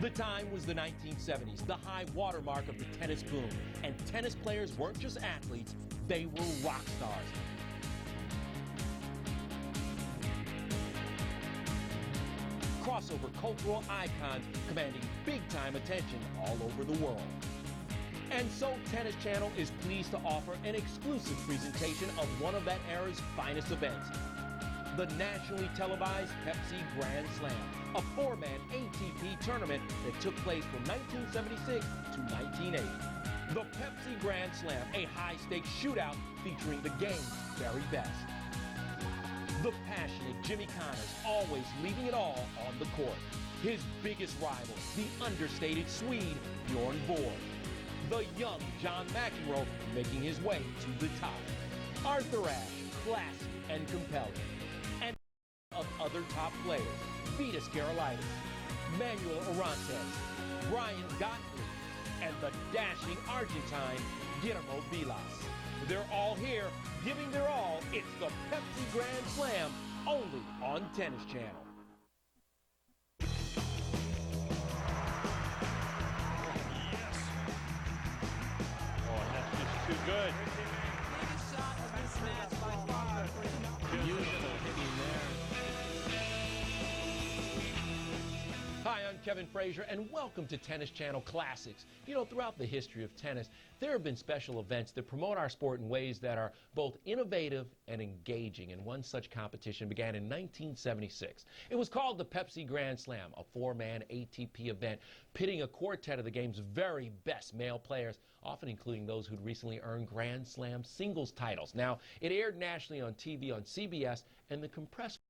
The time was the 1970s, the high watermark of the tennis boom. And tennis players weren't just athletes, they were rock stars. Crossover cultural icons commanding big-time attention all over the world. And so Tennis Channel is pleased to offer an exclusive presentation of one of that era's finest events, the nationally televised Pepsi Grand Slam, a four-man ATP tournament that took place from 1976 to 1980. The Pepsi Grand Slam, a high-stakes shootout featuring the game's very best. The passionate Jimmy Connors always leaving it all on the court. His biggest rival, the understated Swede, Bjorn Borg. The young John McEnroe making his way to the top. Arthur Ashe, classy and compelling. And of other top players, Vitas Gerulaitis, Manuel Orantes, Brian Gottlieb, and the dashing Argentine, Guillermo Vitas. They're all here, giving their all. It's the Pepsi Grand Slam, only on Tennis Channel. Yes. Oh, that's just too good. Biggest shot of this match by far. Beautiful hitting there. Hi, I'm Kevin Frazier, and welcome to Tennis Channel Classics. You know, throughout the history of tennis, there have been special events that promote our sport in ways that are both innovative and engaging, and one such competition began in 1976. It was called the Pepsi Grand Slam, a four-man ATP event pitting a quartet of the game's very best male players, often including those who'd recently earned Grand Slam singles titles. Now, it aired nationally on TV on CBS, and the compressed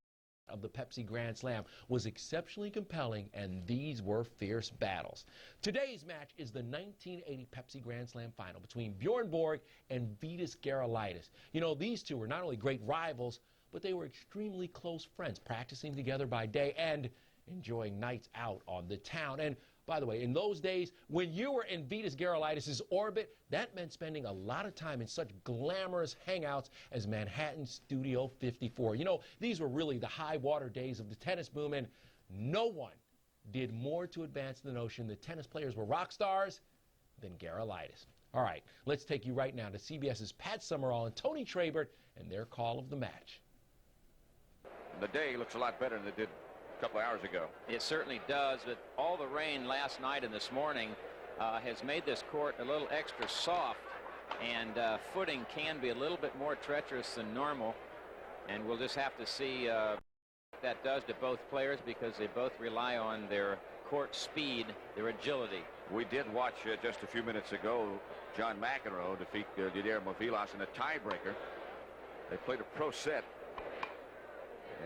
of the Pepsi Grand Slam was exceptionally compelling, and these were fierce battles. Today's match is the 1980 Pepsi Grand Slam final between Bjorn Borg and Vitas Gerulaitis. You know, these two were not only great rivals, but they were extremely close friends, practicing together by day and enjoying nights out on the town. And by the way, in those days, when you were in Vitas Gerulaitis' orbit, that meant spending a lot of time in such glamorous hangouts as Manhattan Studio 54. You know, these were really the high water days of the tennis boom, and no one did more to advance the notion that tennis players were rock stars than Gerulaitis. All right, let's take you right now to CBS's Pat Summerall and Tony Trabert and their call of the match. The day looks a lot better than it did a couple of hours ago. It certainly does, but all the rain last night and this morning has made this court a little extra soft, and footing can be a little bit more treacherous than normal, and we'll just have to see what that does to both players, because they both rely on their court speed, their agility. We did watch just a few minutes ago John McEnroe defeat Guillermo Vitas in a tiebreaker. They played a pro set,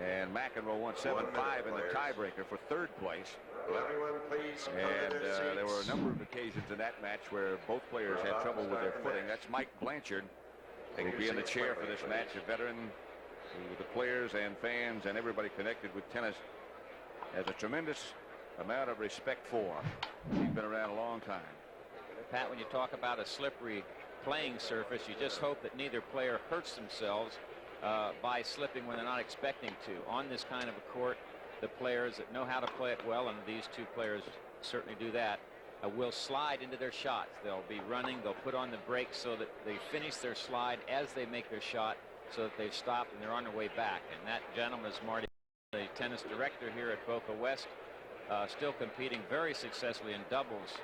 and McEnroe won 7-5 in the tiebreaker for third place. Everyone, please. And there were a number of occasions in that match where both players had trouble with their footing. That's Mike Blanchard, who will be in the chair for this match, a veteran who the players and fans and everybody connected with tennis has a tremendous amount of respect for. He's been around a long time. Pat, when you talk about a slippery playing surface, you just hope that neither player hurts themselves by slipping when they're not expecting to. On this kind of a court, the players that know how to play it well, and these two players certainly do that, will slide into their shots. They'll be running, they'll put on the brakes so that they finish their slide as they make their shot, so that they've stopped and they're on their way back. And that gentleman is Marty, the tennis director here at Boca West, still competing very successfully in doubles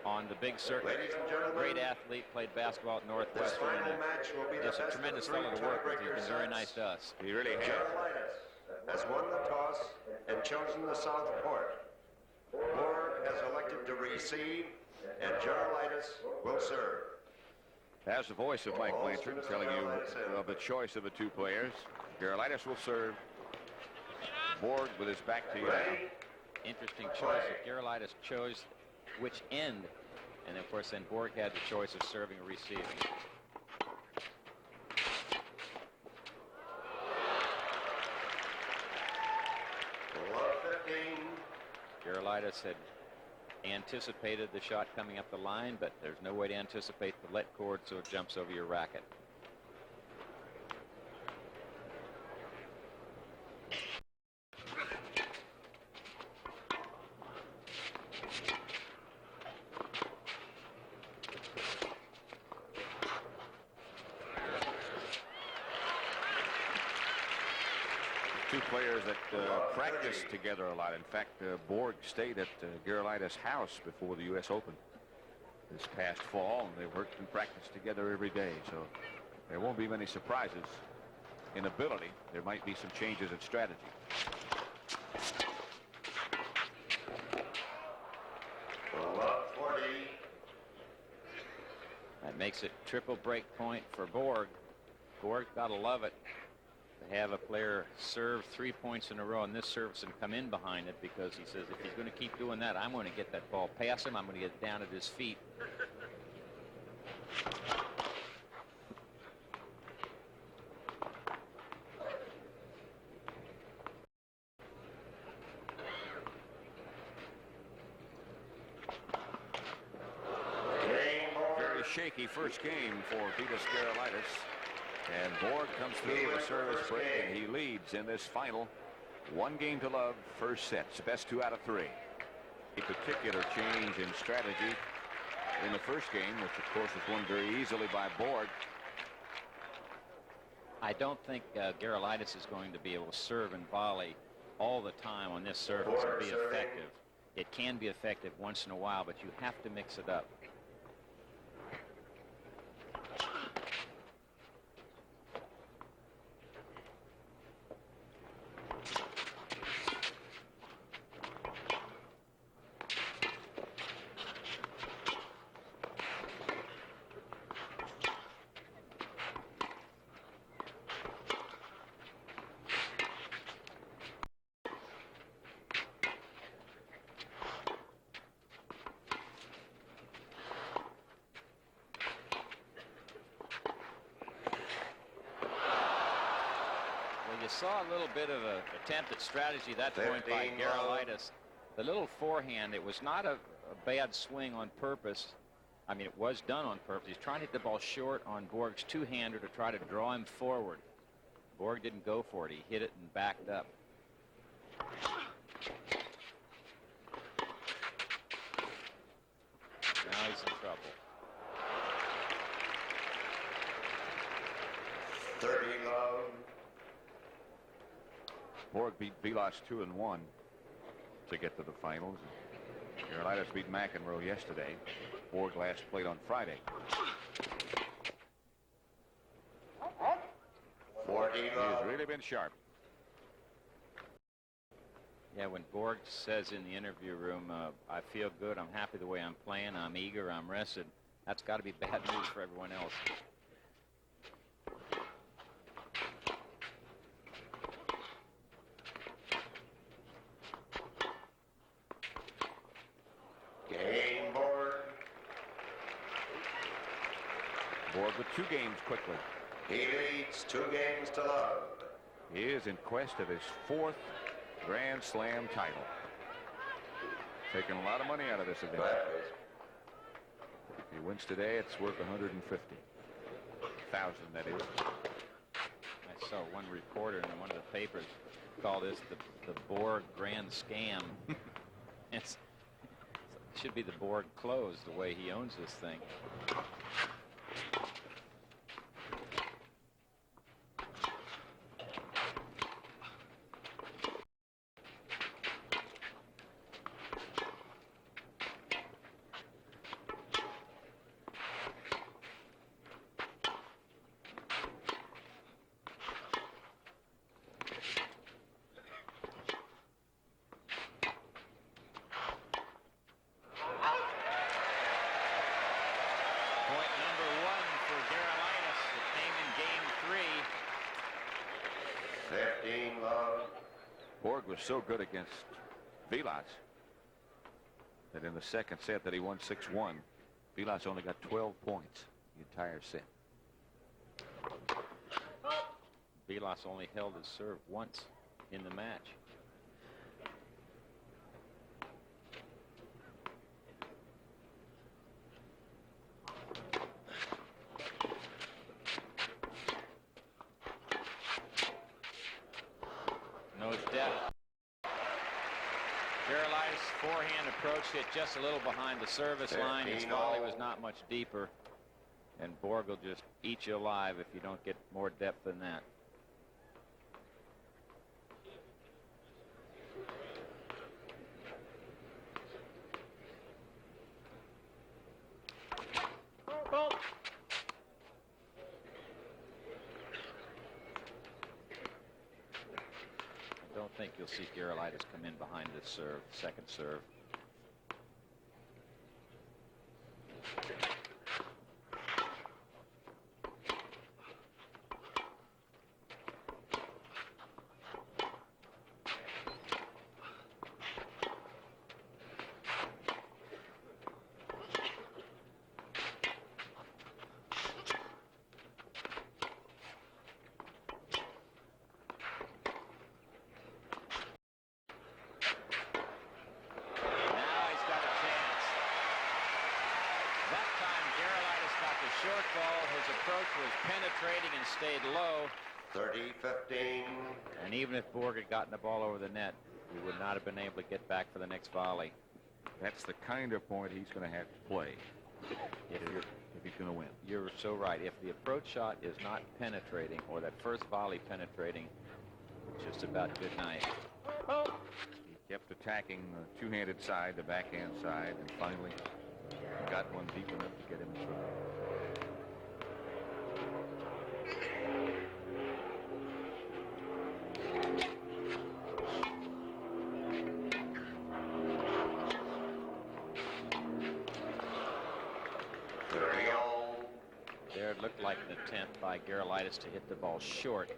on the big circuit. Great athlete, played basketball at Northwestern. Just a tremendous fellow to work with. He's been very nice to us. He really has. Gerulaitis has won the toss and chosen the south court. Borg has elected to receive, and Gerulaitis will serve. As the voice of Mike Blanchard telling you of the choice of the two players, Gerulaitis will serve. Borg with his back to you. Interesting choice. Gerulaitis chose which end, and of course then Borg had the choice of serving or receiving. Gerulaitis had anticipated the shot coming up the line, but there's no way to anticipate the let cord, so it jumps over your racket. two players that practice together a lot. In fact, Borg stayed at Gerulaitis' house before the U.S. Open this past fall, and they worked and practiced together every day. So there won't be many surprises in ability. There might be some changes in strategy. That makes it triple break point for Borg. Borg gotta love it to have a player serve 3 points in a row in this service and come in behind it, because he says if he's going to keep doing that, I'm going to get that ball past him. I'm going to get it down at his feet. Very shaky first game for Vitas Gerulaitis. And Borg comes through with a service break, and he leads in this final. 1 game to love, first sets, best 2 out of 3. A particular change in strategy in the first game, which of course was won very easily by Borg. I don't think Gerulaitis is going to be able to serve and volley all the time on this surface and be effective. It can be effective once in a while, but you have to mix it up. You saw a little bit of an attempt at strategy that point by Gerulaitis. The little forehand, it was not a bad swing on purpose. I mean, it was done on purpose. He's trying to hit the ball short on Borg's two-hander to try to draw him forward. Borg didn't go for it. He hit it and backed up. Now he's in trouble. 30 love. Borg beat Vitas 2-1 to get to the finals. Gerulaitis beat McEnroe yesterday. Borg last played on Friday. 40 He's love. really been sharp. Yeah, when Borg says in the interview room, I feel good, I'm happy the way I'm playing, I'm eager, I'm rested, that's got to be bad news for everyone else. Game Borg. Borg with 2 games quickly. He leads 2 games to love. He is in quest of his 4th Grand Slam title. Taking a lot of money out of this event. If he wins today, it's worth $150,000, that is. I saw one reporter in one of the papers call this the Borg Grand Scam. It should be the Borg close, the way he owns this thing. Borg was so good against Vitas that in the second set that he won 6-1, Vitas only got 12 points the entire set. Vitas only held his serve once in the match. Forehand approach hit just a little behind the service line. His volley was not much deeper, and Borg will just eat you alive if you don't get more depth than that. think you'll see Gerulaitis come in behind this serve, second serve. Short ball, his approach was penetrating and stayed low. 30-15. And even if Borg had gotten the ball over the net, he would not have been able to get back for the next volley. That's the kind of point he's going to have to play if he's going to win. You're so right. If the approach shot is not penetrating, or that first volley penetrating, it's just about good night. He kept attacking the two-handed side, the backhand side, and finally got one deep enough to get him in trouble. There it looked like an attempt by Gerulaitis to hit the ball short,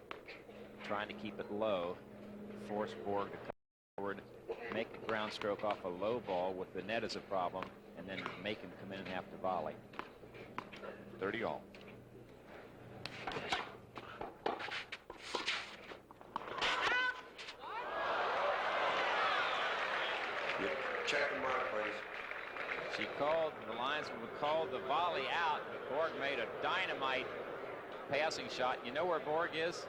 trying to keep it low, force Borg to come forward, make a ground stroke off a low ball with the net as a problem, and then make him come in and have to volley. 30-all. Check the mark, please. She called, the linesman called the volley out, but Borg made a dynamite passing shot. You know where Borg is?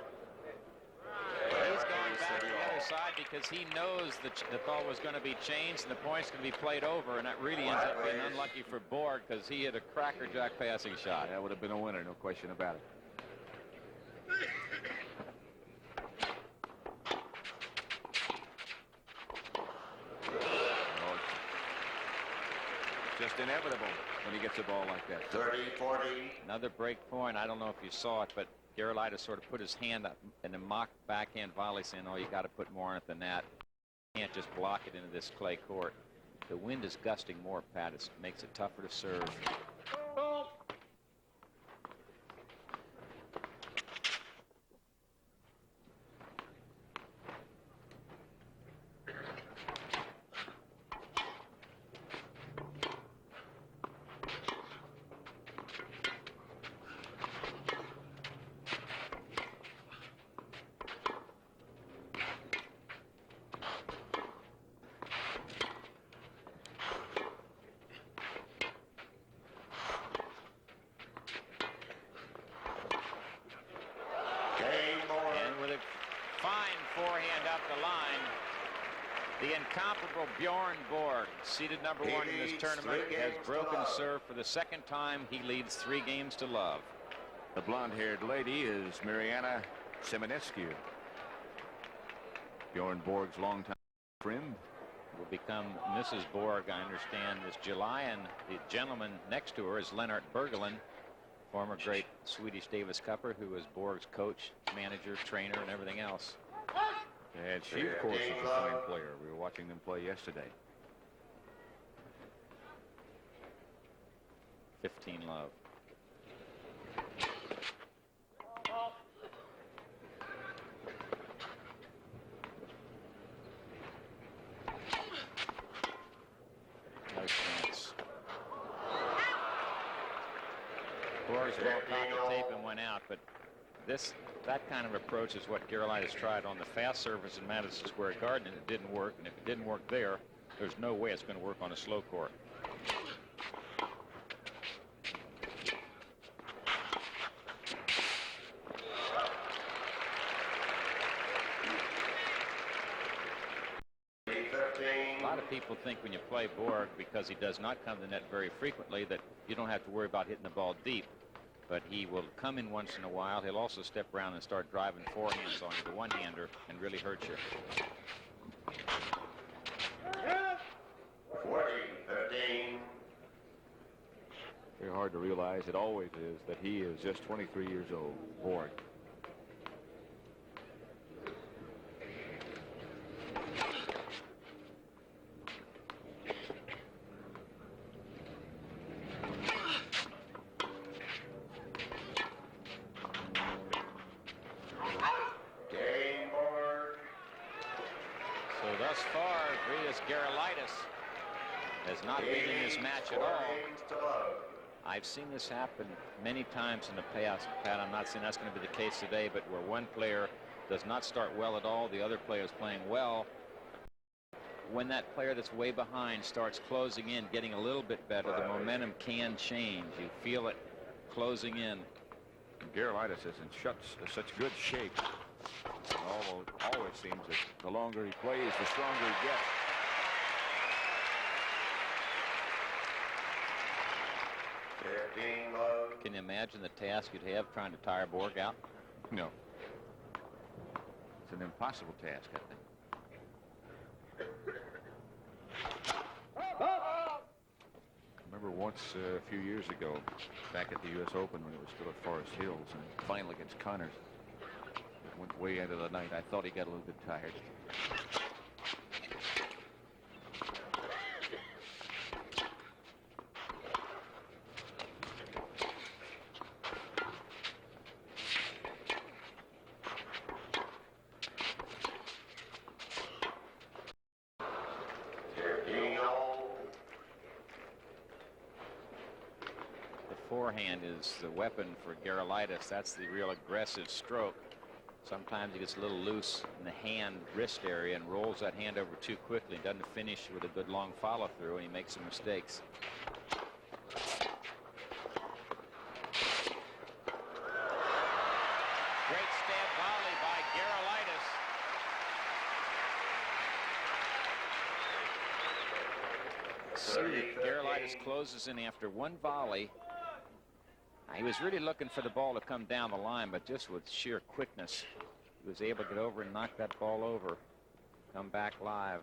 He's going back to the other side because he knows that the ball was going to be changed and the points can be played over, and that really ends up being unlucky for Borg because he hit a crackerjack passing shot. That would have been a winner, no question about it. Just inevitable when he gets a ball like that. 30-40. Another break point. I don't know if you saw it, but Gerulaitis sort of put his hand up in a mock backhand volley saying, oh, you got to put more on it than that. You can't just block it into this clay court. The wind is gusting more, Pat. It makes it tougher to serve. The incomparable Bjorn Borg, seeded number one in this tournament, has broken serve for the second time. He leads 3 games to love. The blonde-haired lady is Mariana Seminescu, Bjorn Borg's longtime friend. Will become Mrs. Borg, I understand, this July, and the gentleman next to her is Lennart Bergelin, former great Swedish Davis Cupper, who was Borg's coach, manager, trainer, and everything else. And she, of course, is a fine player. We were watching them play yesterday. 15 love. No chance. Borg's ball caught the tape and went out, but that kind of approach is what Gerulaitis tried on the fast surface in Madison Square Garden, and it didn't work. And if it didn't work there, there's no way it's going to work on a slow court. A lot of people think when you play Borg, because he does not come to the net very frequently, that you don't have to worry about hitting the ball deep. But he will come in once in a while. He'll also step around and start driving forehands on you, the one-hander, and really hurt you. 40-15. Very hard to realize, it always is, that he is just 23 years old, Borg. Thus far, Vitas Gerulaitis has not been in this match at all. I've seen this happen many times in the past, Pat. I'm not saying that's going to be the case today, but where one player does not start well at all, the other player is playing well. When that player that's way behind starts closing in, getting a little bit better, the momentum can change. You feel it closing in. Gerulaitis is in such good shape. It always seems that the longer he plays, the stronger he gets. Can you imagine the task you'd have trying to tire Borg out? No. It's an impossible task, I think. I remember once a few years ago, back at the U.S. Open when it was still at Forest Hills, and finally against Connors, it went way into the night. I thought he got a little bit tired. Forehand is the weapon for Gerulaitis. That's the real aggressive stroke. Sometimes he gets a little loose in the hand wrist area and rolls that hand over too quickly. Doesn't finish with a good long follow through, and he makes some mistakes. Great stab volley by Gerulaitis. See, Gerulaitis closes in after one volley. He was really looking for the ball to come down the line, but just with sheer quickness, he was able to get over and knock that ball over, come back live.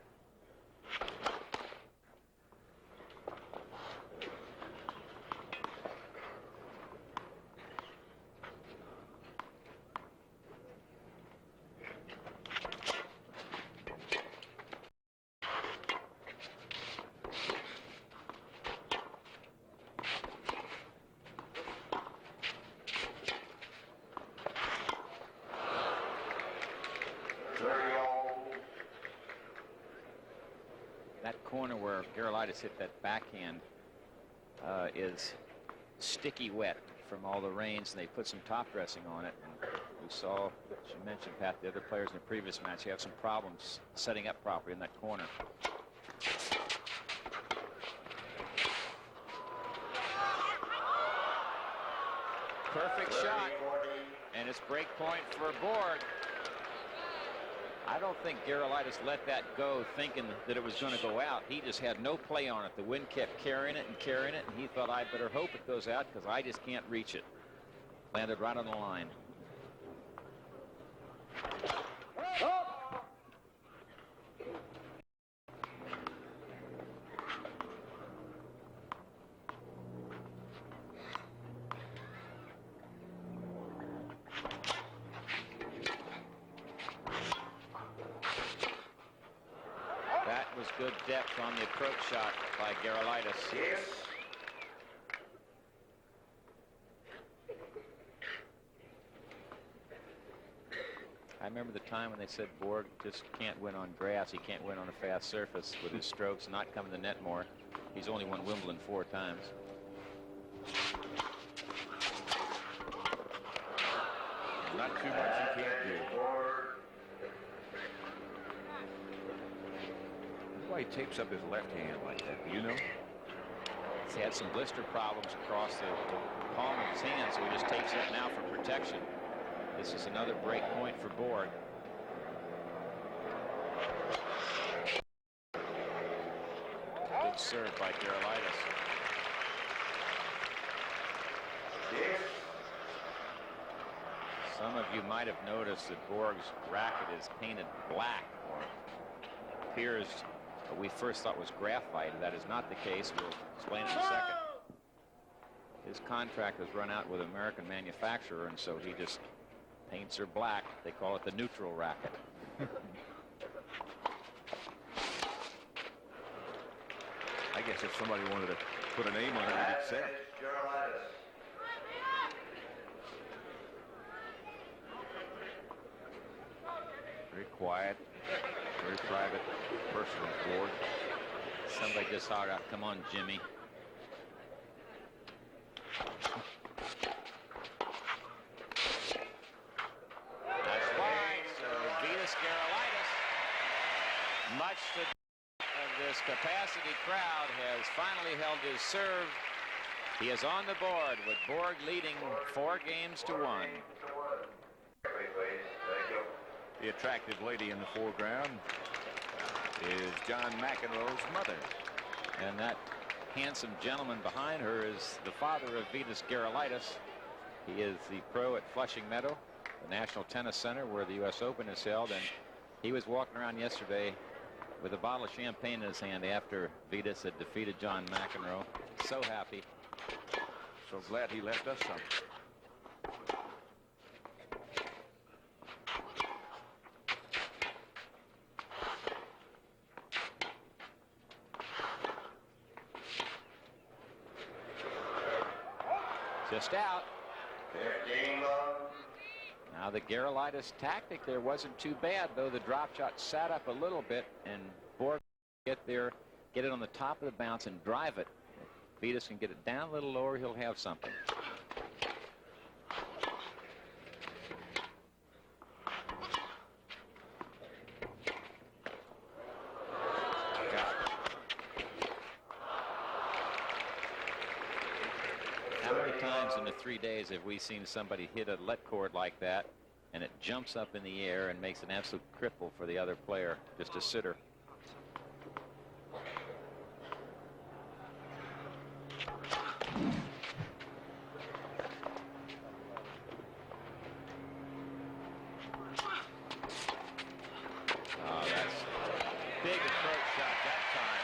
That corner where Gerulaitis hit that backhand is sticky wet from all the rains, and they put some top dressing on it. And we saw, as you mentioned, Pat, the other players in the previous match, you have some problems setting up properly in that corner. Perfect shot, and it's break point for Borg. I don't think Gerulaitis let that go thinking that it was going to go out. He just had no play on it. The wind kept carrying it, and he thought, I better hope it goes out because I just can't reach it. Landed right on the line. Good depth on the approach shot by Gerulaitis. Yes. I remember the time when they said Borg just can't win on grass. He can't win on a fast surface with his strokes not coming to the net more. He's only won Wimbledon 4 times. Not too much he can't do. Why he tapes up his left hand like that, do you know? He had some blister problems across the palm of his hand, so he just tapes it now for protection. This is another break point for Borg. Good serve by Gerulaitis. Some of you might have noticed that Borg's racket is painted black, or appears what we first thought was graphite. That is not the case. We'll explain in a second. His contract was run out with an American manufacturer, and so he just paints her black. They call it the neutral racket. I guess if somebody wanted to put a name on it, he'd say it. Very quiet, very private. personal, Borg. Somebody just hollered out, "Come on, Jimmy." That's wide. So Vitas Gerulaitis, much to of this capacity crowd, has finally held his serve. He is on the board with Borg leading 4-1. The attractive lady in the foreground is John McEnroe's mother. And that handsome gentleman behind her is the father of Vitas Gerulaitis. He is the pro at Flushing Meadow, the National Tennis Center where the U.S. Open is held. And he was walking around yesterday with a bottle of champagne in his hand after Vitas had defeated John McEnroe. So happy. So glad he left us some. Just out. 15 love. Now the Gerulaitis tactic there wasn't too bad, though. The drop shot sat up a little bit, and Borg get there, get it on the top of the bounce and drive it. If Vitas can get it down a little lower, he'll have something. How many times in the 3 days have we seen somebody hit a let cord like that and it jumps up in the air and makes an absolute cripple for the other player, just a sitter? Oh, that's big approach shot that time.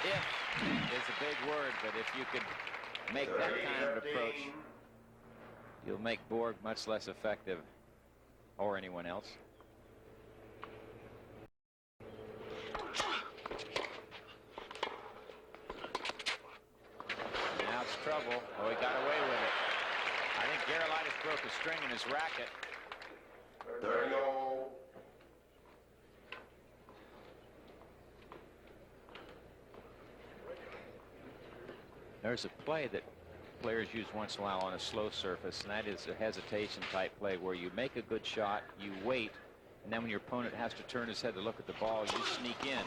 If is a big word, but if you could make that kind of approach, you'll make Borg much less effective, or anyone else. Now it's trouble. Oh, he got away with it. I think Gerulaitis broke a string in his racket. 30-0. There's a play that players use once in a while on a slow surface, and that is a hesitation type play where you make a good shot, you wait, and then when your opponent has to turn his head to look at the ball, you sneak in.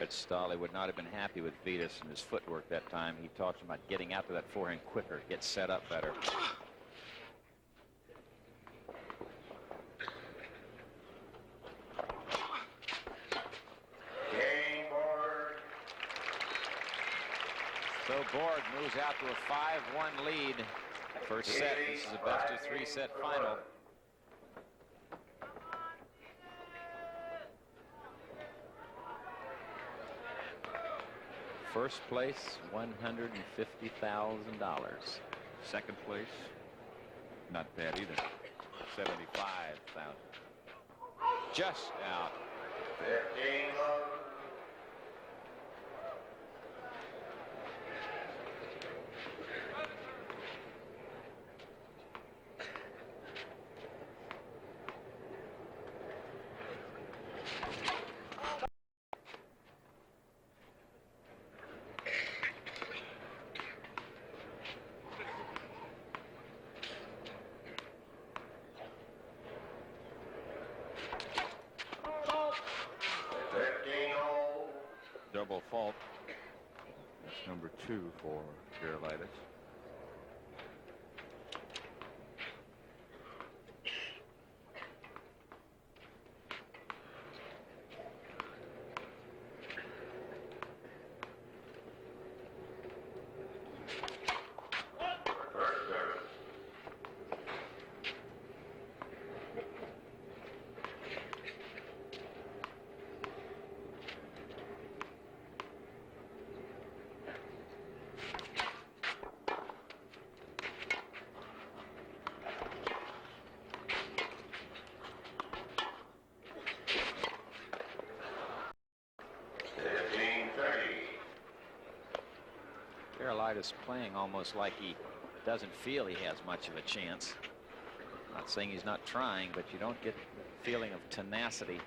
Stolly would not have been happy with Vitas and his footwork that time. He talks about getting out to that forehand quicker, get set up better. Game Borg. So Borg moves out to a 5-1 lead. First set. This is a best-of-3 set final. First place, $150,000. Second place, not bad either. 75,000. Just out. 15 love. Double fault. That's number 2 for Gerulaitis. Gerulaitis playing almost like he doesn't feel he has much of a chance. Not saying he's not trying, but you don't get the feeling of tenacity.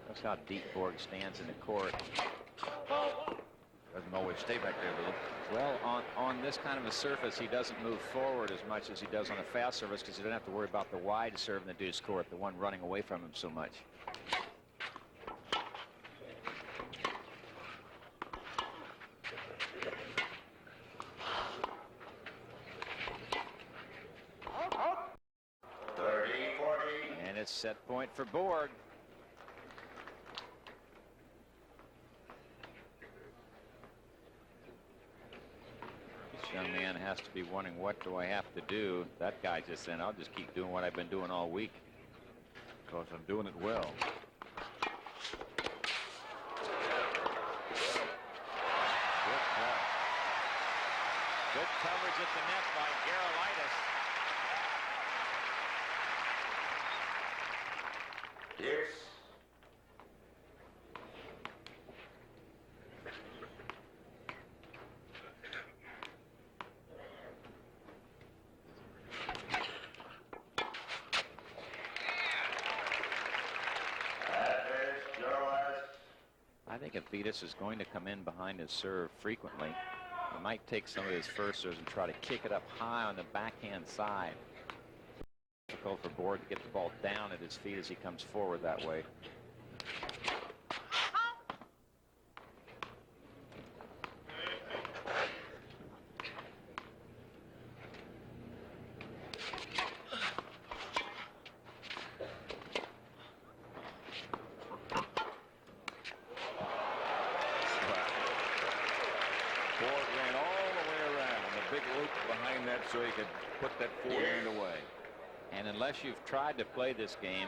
That's how deep Borg stands in the court. Doesn't always stay back there, Lou. Well, on this kind of a surface, he doesn't move forward as much as he does on a fast surface because he doesn't have to worry about the wide serve in the deuce court, the one running away from him so much. And it's set point for Borg. Young man has to be wondering, what do I have to do? That guy just said, I'll just keep doing what I've been doing all week. Because I'm doing it well. Good coverage at the net by Gerulaitis. Yes. I think if Vitas is going to come in behind his serve frequently, he might take some of his first serves and try to kick it up high on the backhand side. Difficult for Borg to get the ball down at his feet as he comes forward that way. So he could put that forehand away. And unless you've tried to play this game,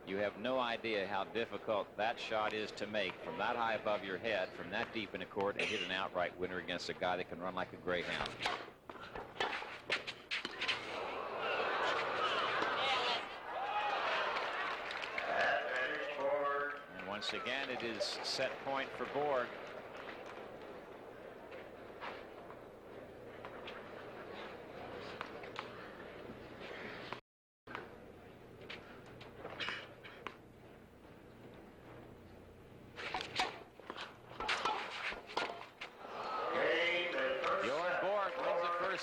you have no idea how difficult that shot is to make from that high above your head, from that deep in the court, and hit an outright winner against a guy that can run like a greyhound. And once again, it is set point for Borg.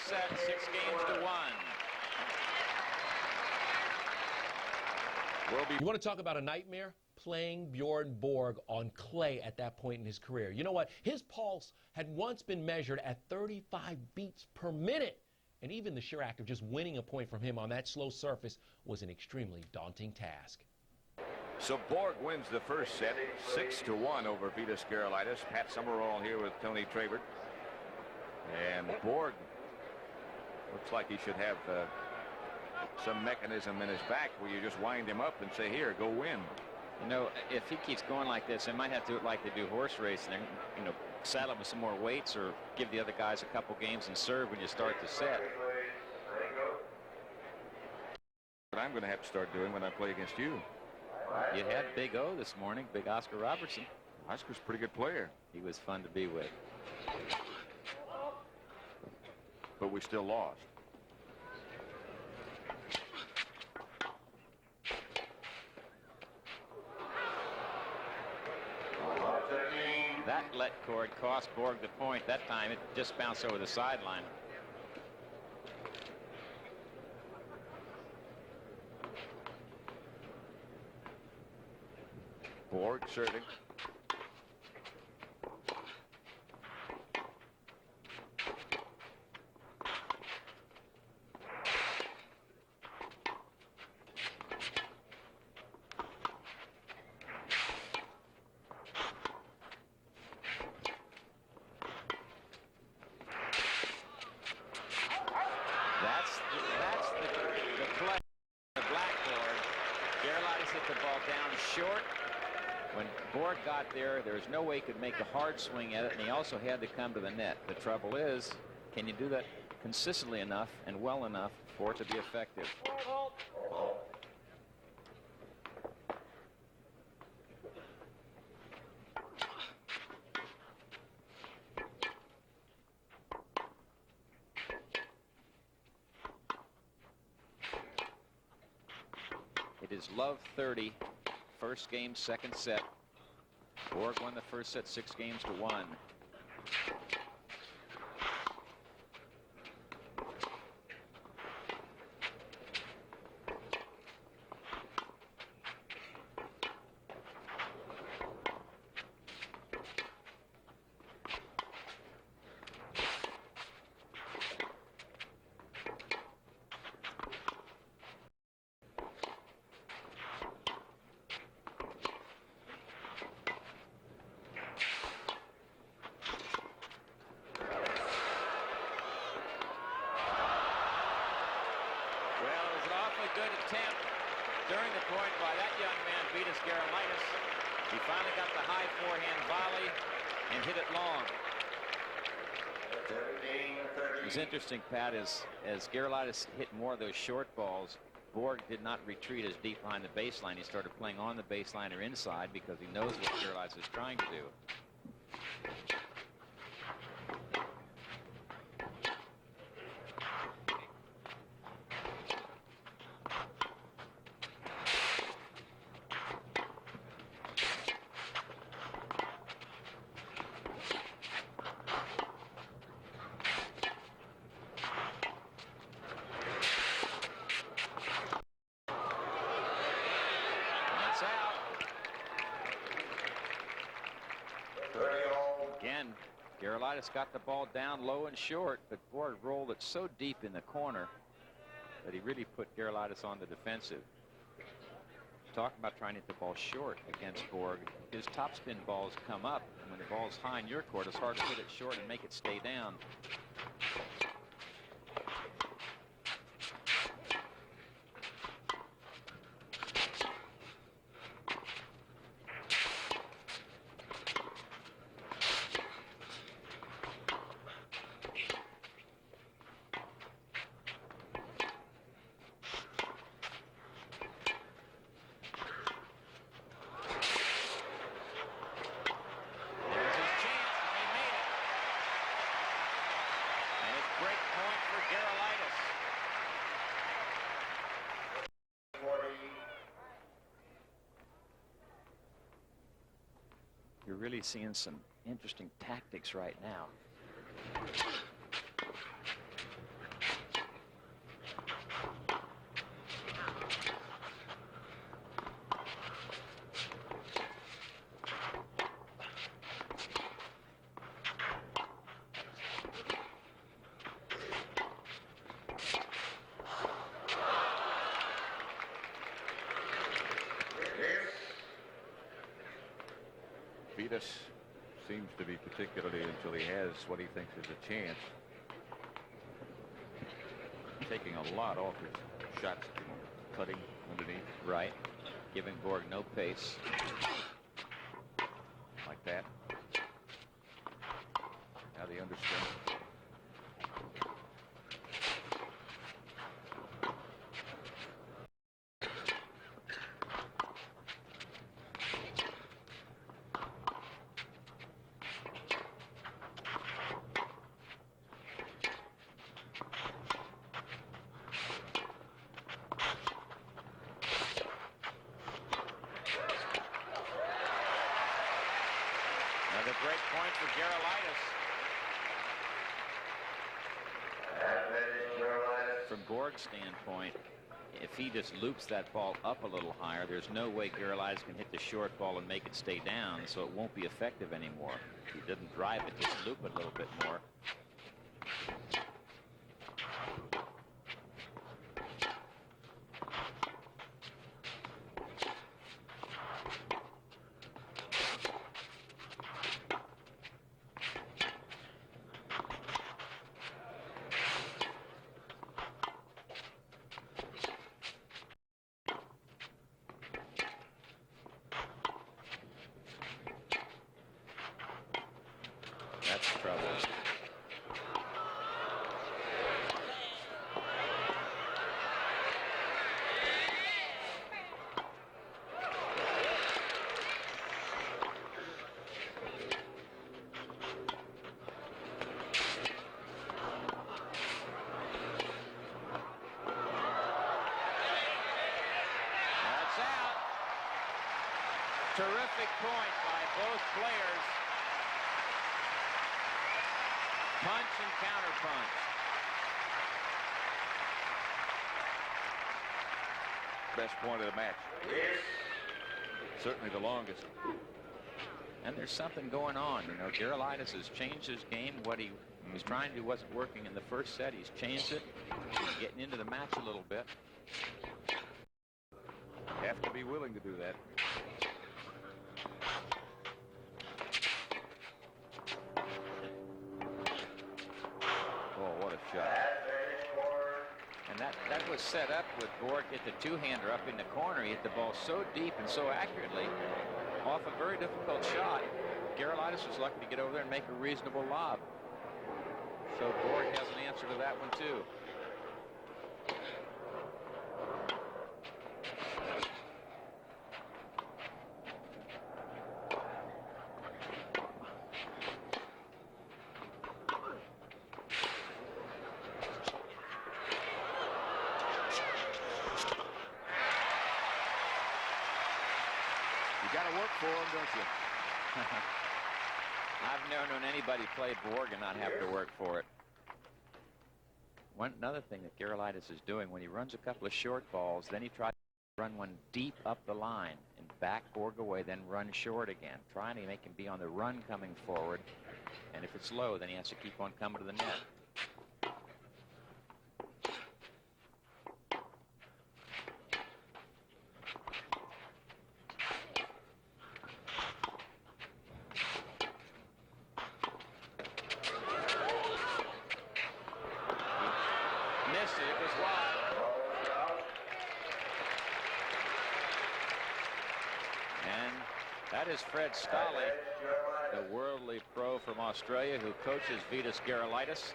Set 6-1. You want to talk about a nightmare? Playing Bjorn Borg on clay at that point in his career. You know what? His pulse had once been measured at 35 beats per minute. And even the sheer act of just winning a point from him on that slow surface was an extremely daunting task. So Borg wins the first set 6-1 over Vitas Gerulaitis. Pat Summerall here with Tony Trabert. And Borg looks like he should have some mechanism in his back where you just wind him up and say, here, go win. You know, if he keeps going like this, they might have to do it like they do horse racing. You know, saddle him with some more weights or give the other guys a couple games and serve when you start the set. What I'm going to have to start doing when I play against you. You had Big O this morning, Big Oscar Robertson. Oscar's a pretty good player. He was fun to be with. But we still lost. That let cord cost Borg the point. That time it just bounced over the sideline. Borg serving. When Borg got there, there was no way he could make a hard swing at it, and he also had to come to the net. The trouble is, can you do that consistently enough and well enough for it to be effective? It is love 30. First game, second set. Borg won the first set 6-1. Good attempt during the point by that young man, Vitas Gerulaitis. He finally got the high forehand volley and hit it long. It's interesting, Pat, as Gerulaitis hit more of those short balls, Borg did not retreat as deep behind the baseline. He started playing on the baseline or inside because he knows what Gerulaitis is trying to do. Again, Gerulaitis got the ball down low and short, but Borg rolled it so deep in the corner that he really put Gerulaitis on the defensive. Talk about trying to hit the ball short against Borg. His topspin balls come up, and when the ball's high in your court, it's hard to hit it short and make it stay down. You're really seeing some interesting tactics right now. Vitas seems to be, particularly until he has what he thinks is a chance, taking a lot off his shots, cutting underneath. Right. Giving Borg no pace. Like that. Now the underspin. Another great point for Gerulaitis. From Borg's standpoint, if he just loops that ball up a little higher, there's no way Gerulaitis can hit the short ball and make it stay down, so it won't be effective anymore. If he doesn't drive it, just loop it a little bit more. Terrific point by both players. Punch and counterpunch. Best point of the match. Certainly the longest. And there's something going on. You know, Gerulaitis has changed his game. What he was trying to do wasn't working in the first set. He's changed it. He's getting into the match a little bit. Have to be willing to do that. Oh, what a shot. And that was set up with Borg hit the two-hander up in the corner. He hit the ball so deep and so accurately off a very difficult shot. Gerulaitis was lucky to get over there and make a reasonable lob. So Borg has an answer to that one too. For him, don't you? I've never known anybody play Borg and not have to work for it. Another thing that Gerulaitis is doing, when he runs a couple of short balls, then he tries to run one deep up the line and back Borg away, then run short again, trying to make him be on the run coming forward. And if it's low, then he has to keep on coming to the net. Fred Stolle, the worldly pro from Australia who coaches Vitas Gerulaitis,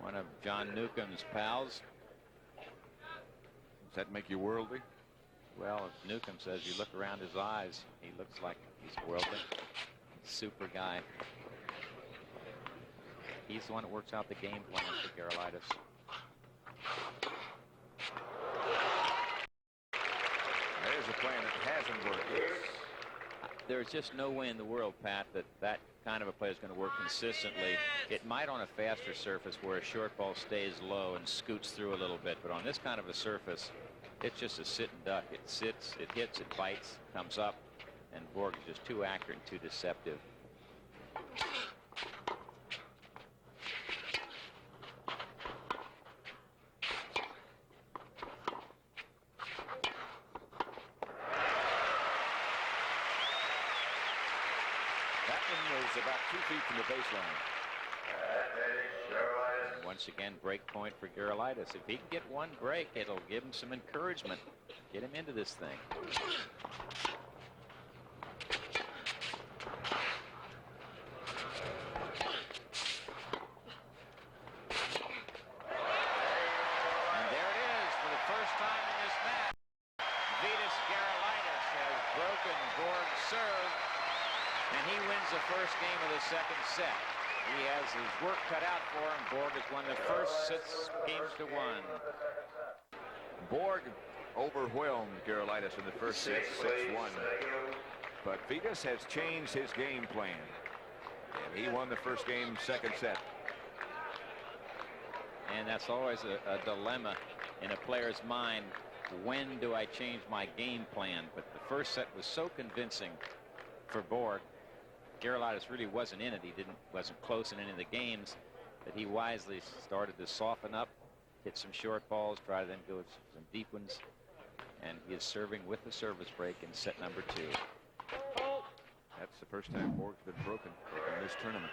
one of John Newcomb's pals. Does that make you worldly? Well, as Newcomb says, you look around his eyes, he looks like he's worldly. Super guy. He's the one that works out the game plan for Gerulaitis. There's a plan that hasn't worked. There's just no way in the world, Pat, that kind of a play is going to work consistently. It might on a faster surface where a short ball stays low and scoots through a little bit, but on this kind of a surface, it's just a sit and duck. It sits, it hits, it bites, comes up, and Borg is just too accurate and too deceptive. About 2 feet from the baseline. Once again, break point for Gerulaitis. If he can get one break, it'll give him some encouragement. Get him into this thing. And there it is. For the first time in this match, Vitas Gerulaitis has broken Borg's serve. And he wins the first game of the second set. He has his work cut out for him. Borg has won the first 6 games to 1. Borg overwhelmed Gerulaitis in the first set, 6-1. But Vitas has changed his game plan. And he won the first game, second set. And that's always a dilemma in a player's mind. When do I change my game plan? But the first set was so convincing for Borg. Gerulaitis really wasn't in it. He wasn't close in any of the games, but he wisely started to soften up, hit some short balls, try to then go with some deep ones, and he is serving with the service break in set number 2. That's the first time Borg's been broken in this tournament.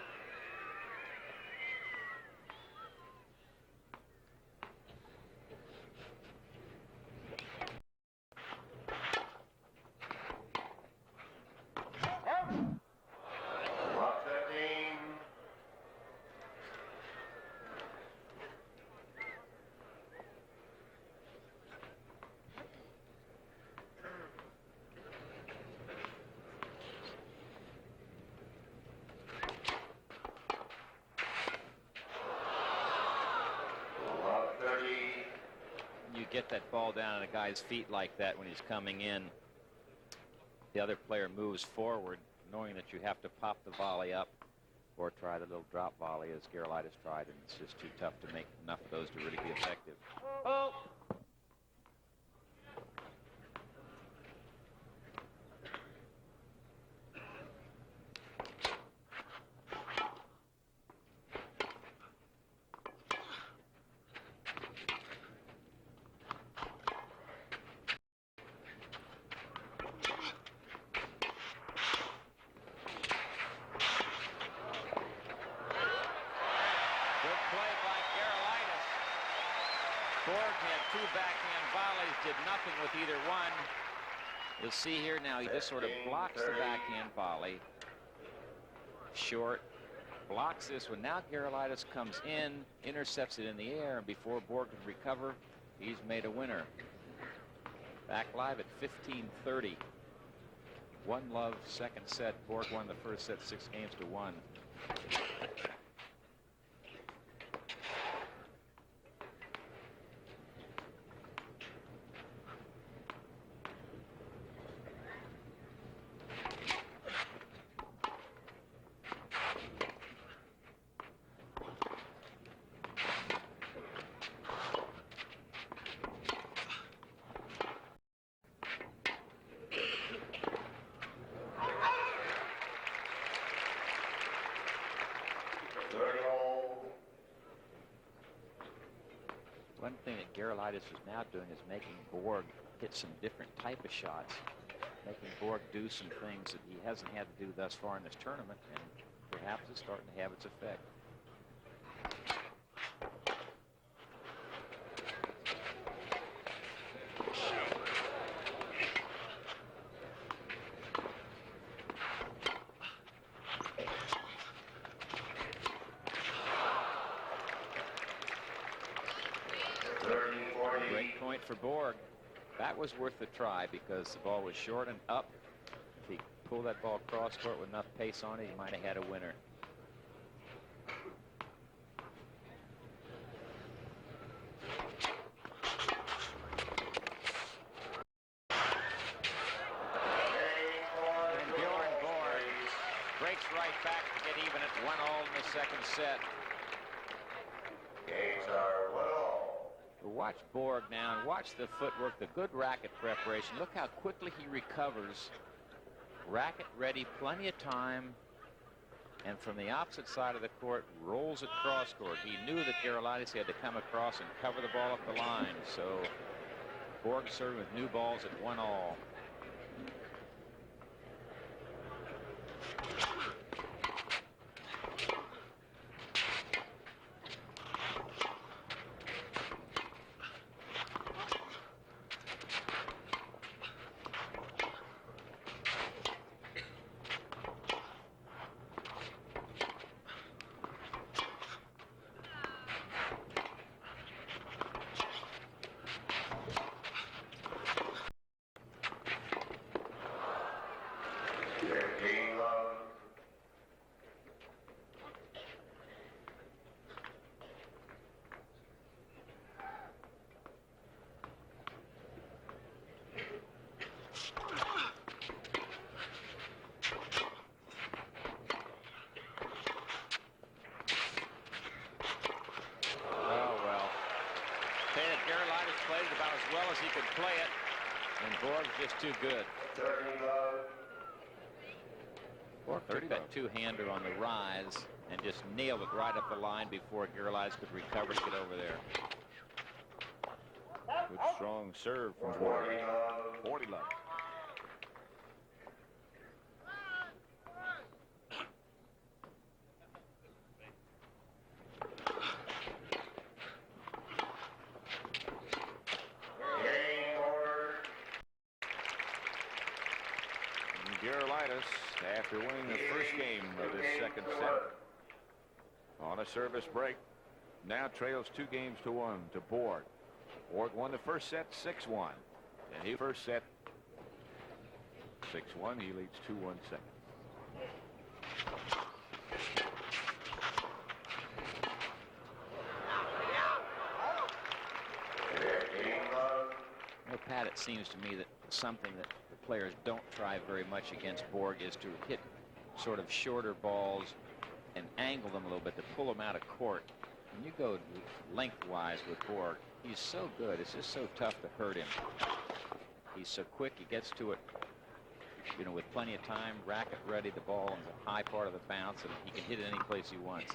Get that ball down on a guy's feet like that when he's coming in. the other player moves forward, knowing that you have to pop the volley up or try the little drop volley as Gerulaitis tried, and it's just too tough to make enough of those to really be effective. Oh! Borg had two backhand volleys, did nothing with either one. You'll see here now he just sort of blocks the backhand volley. Short, blocks this one. Now Gerulaitis comes in, intercepts it in the air, and before Borg can recover, he's made a winner. Back live at 15:30. 1-love second set. Borg won the first set 6-1. One thing that Gerulaitis is now doing is making Borg hit some different type of shots, making Borg do some things that he hasn't had to do thus far in this tournament, and perhaps it's starting to have its effect. Great point for Borg. That was worth the try because the ball was short and up. If he pulled that ball cross court with enough pace on it, he might have had a winner. And Bjorn Borg breaks right back to get even at 1-all in the second set. Games are 1-all. Watch Borg now and watch the footwork, the good racket preparation. Look how quickly he recovers. Racket ready, plenty of time. And from the opposite side of the court, rolls it cross court. He knew that Gerulaitis had to come across and cover the ball up the line. So Borg serving with new balls at 1-all. Gerulaitis played it about as well as he could play it, and Borg's just too good. Borg took that two-hander on the rise and just nailed it right up the line before Gerulaitis could recover to get over there. Good strong serve from Borg. 40-love. Gerulaitis, after winning the first game of this second set on a service break, now trails 2-1 to Borg. Borg won the first set 6-1, and he first set 6-1. He leads 2-1 second. Pat, it seems to me that something that players don't try very much against Borg is to hit sort of shorter balls and angle them a little bit to pull them out of court. When you go lengthwise with Borg, he's so good. It's just so tough to hurt him. He's so quick. He gets to it, you know, with plenty of time, racket ready. The ball in the high part of the bounce, and he can hit it any place he wants.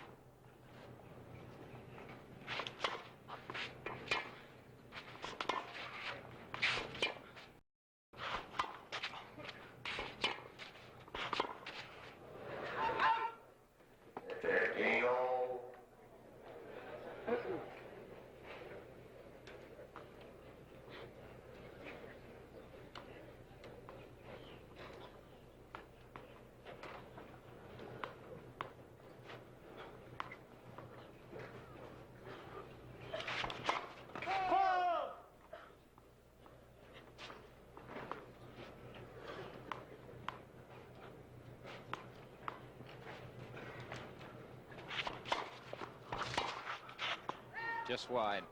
Just wide.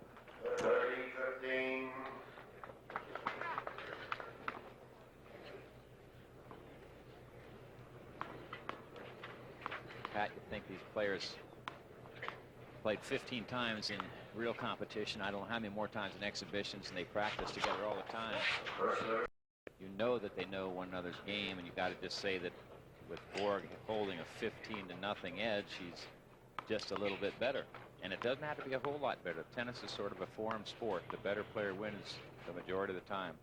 30-15. Pat, you think these players played 15 times in real competition. I don't know how many more times in exhibitions, and they practice together all the time. You know that they know one another's game, and you got to just say that with Borg holding a 15-0 edge, he's just a little bit better. And it doesn't have to be a whole lot better. Tennis is sort of a form sport. The better player wins the majority of the time.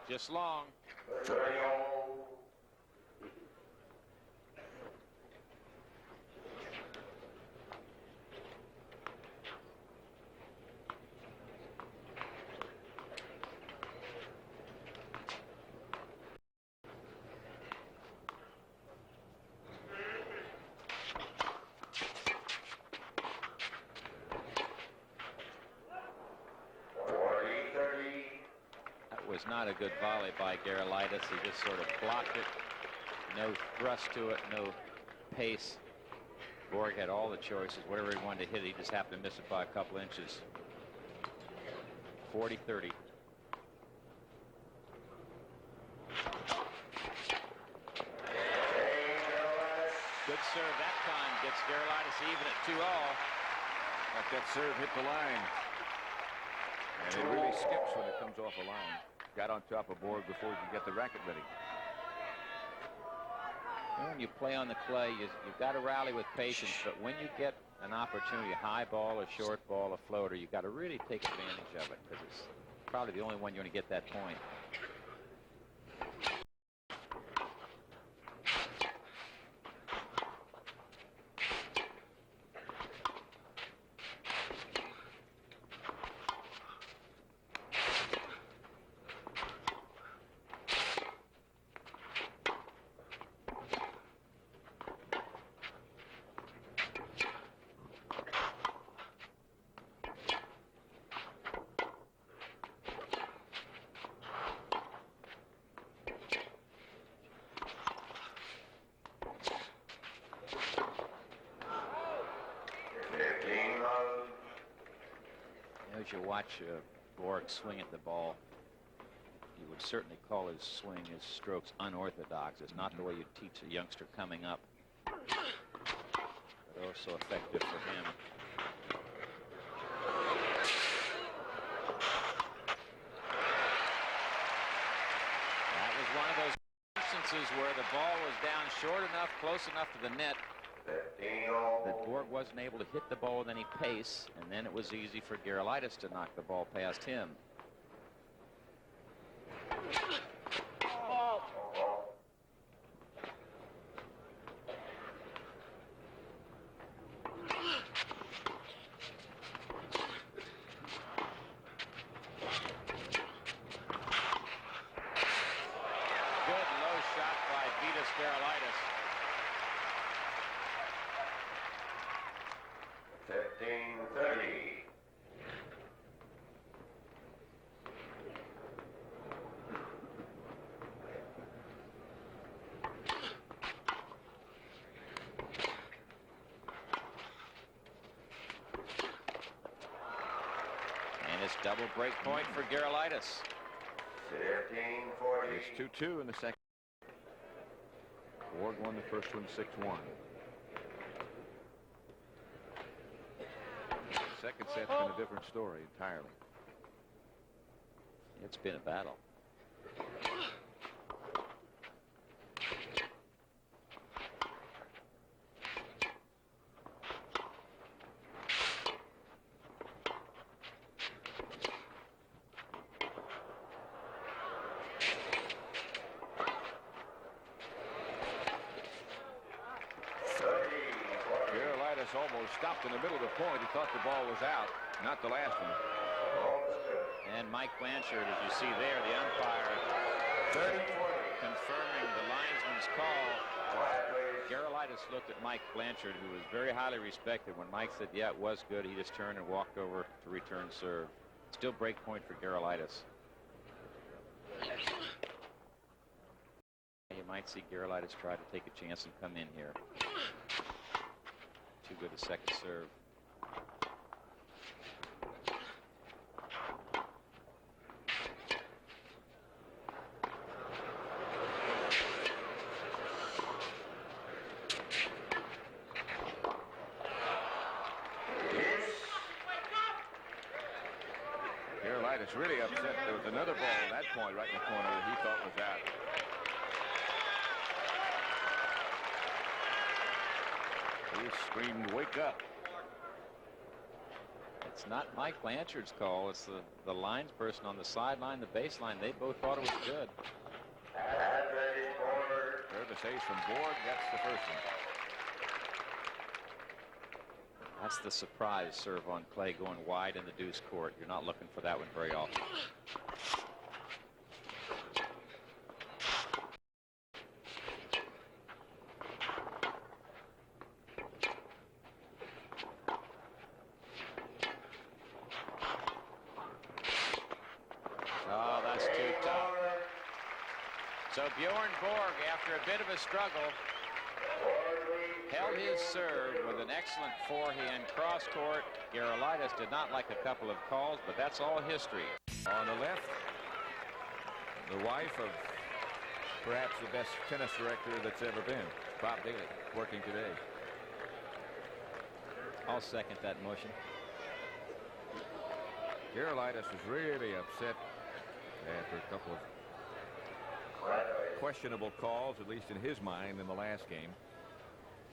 Just long. 30 Was not a good volley by Gerulaitis. He just sort of blocked it. No thrust to it, no pace. Borg had all the choices. Whatever he wanted to hit, he just happened to miss it by a couple inches. 40-30. Good serve that time. Gets Gerulaitis even at 2-all. Let that serve hit the line. And it really skips when it comes off a line. Got on top of Borg before he could get the racket ready. When you play on the clay, you've got to rally with patience, but when you get an opportunity, a high ball, a short ball, a floater, you've got to really take advantage of it, because it's probably the only one you're going to get that point. As you watch Borg swing at the ball, you would certainly call his swing, his strokes, unorthodox. It's not the way you teach a youngster coming up, but also effective for him. That was one of those instances where the ball was down short enough, close enough to the net, that Borg wasn't able to hit the ball with any pace, and then it was easy for Gerulaitis to knock the ball past him. Good low shot double break point for Gerulaitis. 15-40. It's 2-2 in the second. Borg won the first one 6-1. The second set's been a different story entirely. It's been a battle. Gerulaitis almost stopped in the middle of the point. He thought the ball was out, not the last one. And Mike Blanchard, as you see there, the umpire confirming the linesman's call. Gerulaitis looked at Mike Blanchard, who was very highly respected. When Mike said, yeah, it was good, he just turned and walked over to return serve. Still break point for Gerulaitis. You might see Gerulaitis try to take a chance and come in here. Too good a second serve. Gerulaitis really upset. There was another ball at that point right in the corner that he thought was out. He screamed, "Wake up." It's not Mike Blanchard's call. It's the lines person on the sideline, the baseline. They both thought it was good. Service ace from Borg. That's the first one. That's the surprise serve on Clay going wide in the deuce court. You're not looking for that one very often. Oh, that's too tough. So Bjorn Borg, after a bit of a struggle, held his serve with an excellent forehand cross court. Gerulaitis did not like a couple of calls, but that's all history. On the left, the wife of perhaps the best tennis director that's ever been, Bob Daly, working today. I'll second that motion. Gerulaitis was really upset after a couple of questionable calls, at least in his mind, in the last game.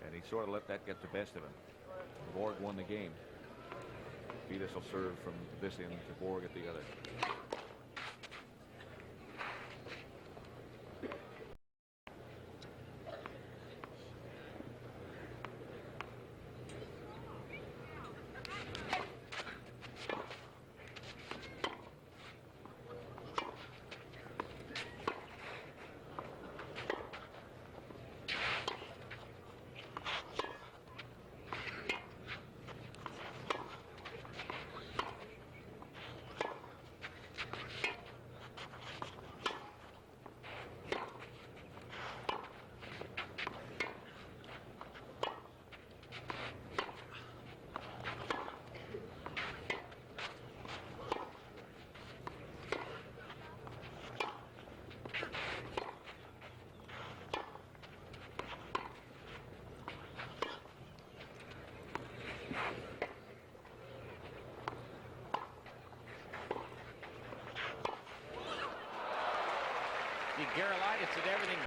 And he sort of let that get the best of him. Borg won the game. Vitas will serve from this end to Borg at the other. Gerulaitis did everything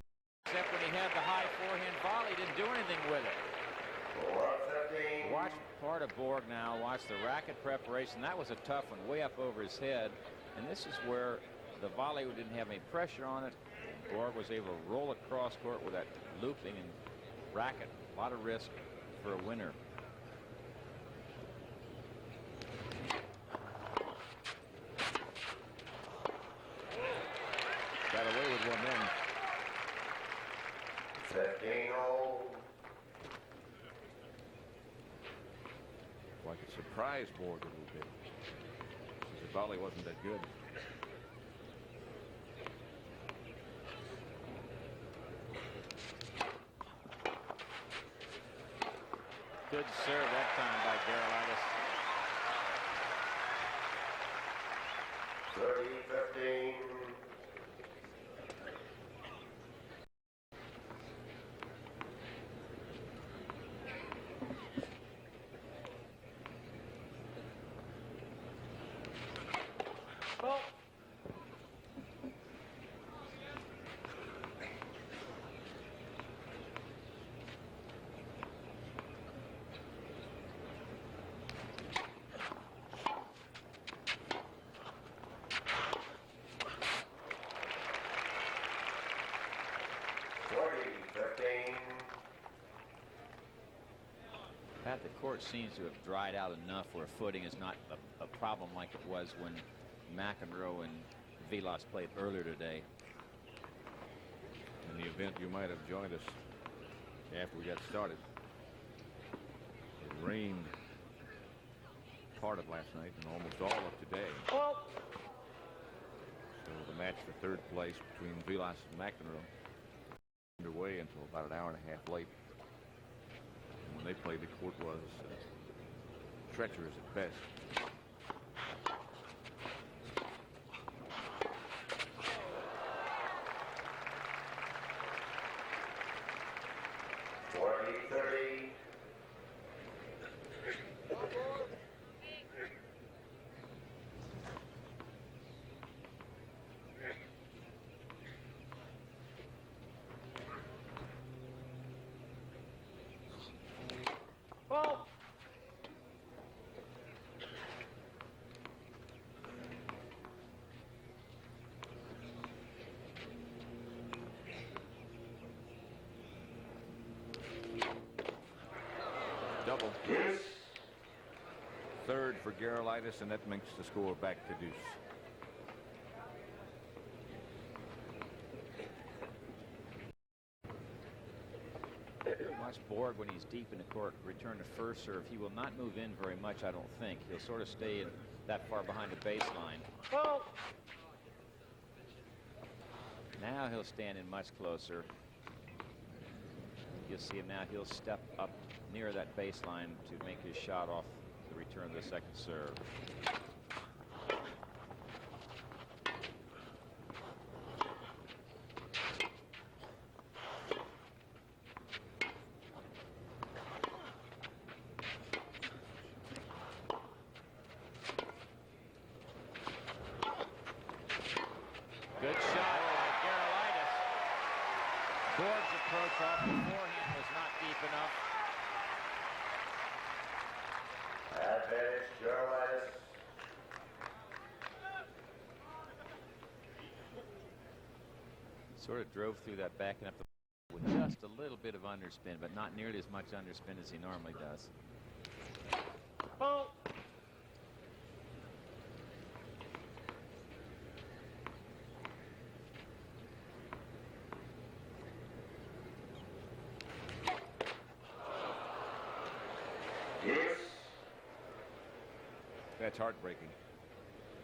except when he had the high forehand volley. Didn't do anything with it. Watch part of Borg now. Watch the racket preparation. That was a tough one, way up over his head. And this is where the volley didn't have any pressure on it. Borg was able to roll it cross court with that looping and racket. A lot of risk for a winner. Got away with one then. 15-0. Like it surprised Borg a little bit. His volley wasn't that good. Good serve that time by Gerulaitis. 40-15. Ball. Pat, the court seems to have dried out enough where footing is not a problem like it was when McEnroe and Vitas played earlier today. In the event you might have joined us after we got started, it rained part of last night and almost all of today. Ball. So the match for third place between Vitas and McEnroe underway until about an hour and a half late. And when they played, the court was treacherous at best. Ball. Double. Yes. Third for Gerulaitis, and that makes the score back to deuce. Watch Borg when he's deep in the court return to first serve. He will not move in very much, I don't think. He'll sort of stay that far behind the baseline. Ball. Now he'll stand in much closer. You'll see him now. He'll step up near that baseline to make his shot off the return of the second serve. Good shot by Gerulaitis. Borg's approach off the forehand was not deep enough. Advantage, Gerulaitis. Sort of drove through that backing up the with just a little bit of underspin, but not nearly as much underspin as he normally does. Ball. Yes. That's heartbreaking.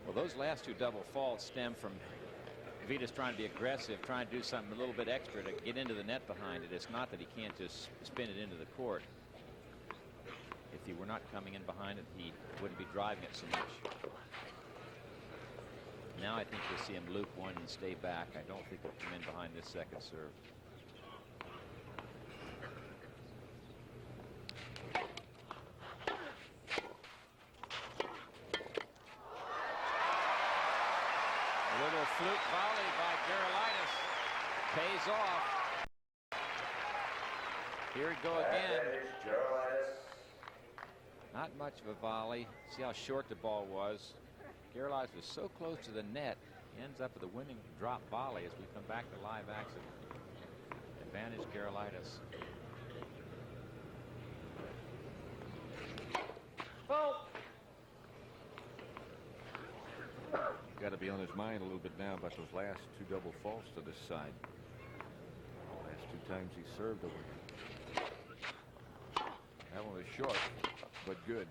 Well, those last two double faults stem from Vitas trying to be aggressive, trying to do something a little bit extra to get into the net behind it. It's not that he can't just spin it into the court. If he were not coming in behind it, he wouldn't be driving it so much. Now I think you'll see him loop one and stay back. I don't think he'll come in behind this second serve. A little fluke volley by Gerulaitis pays off. Here we go again. Advantage, Gerulaitis. Not much of a volley. See how short the ball was. Gerulaitis was so close to the net. He ends up with a winning drop volley as we come back to live action. Advantage Gerulaitis. Ball. Got to be on his mind a little bit now about those last two double faults to this side. Last two times he served over him. That one was short, but good.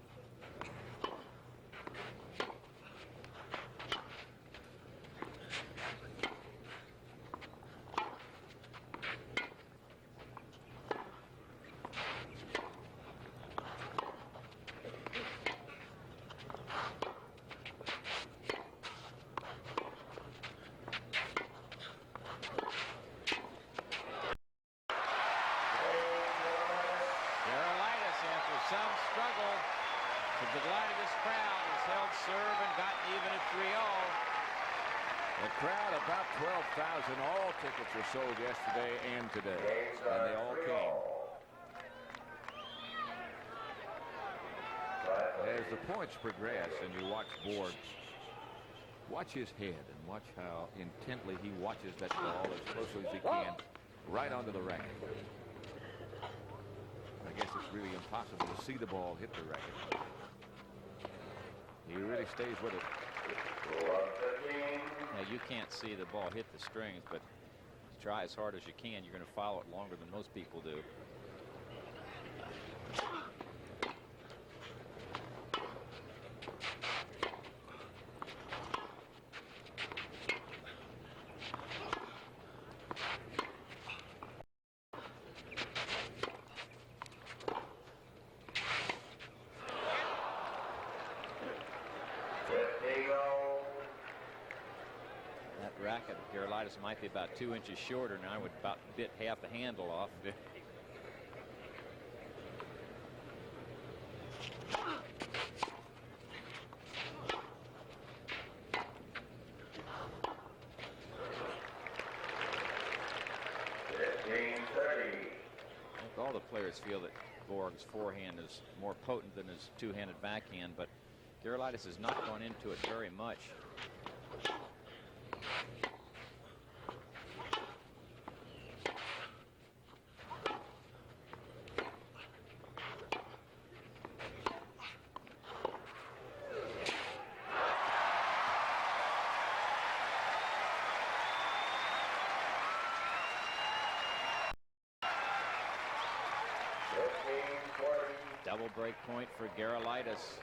The crowd, about 12,000. All tickets were sold yesterday and today, and they all came. As the points progress and you watch Borg, watch his head and watch how intently he watches that ball as closely as he can right onto the racket. I guess it's really impossible to see the ball hit the racket. He really stays with it. Now, you can't see the ball hit the strings, but try as hard as you can. You're going to follow it longer than most people do. Racket of Gerulaitis might be about 2 inches shorter now. I would about bit half the handle off. All the players feel that Borg's forehand is more potent than his two-handed backhand, but Gerulaitis has not gone into it very much. Double break point for Gerulaitis.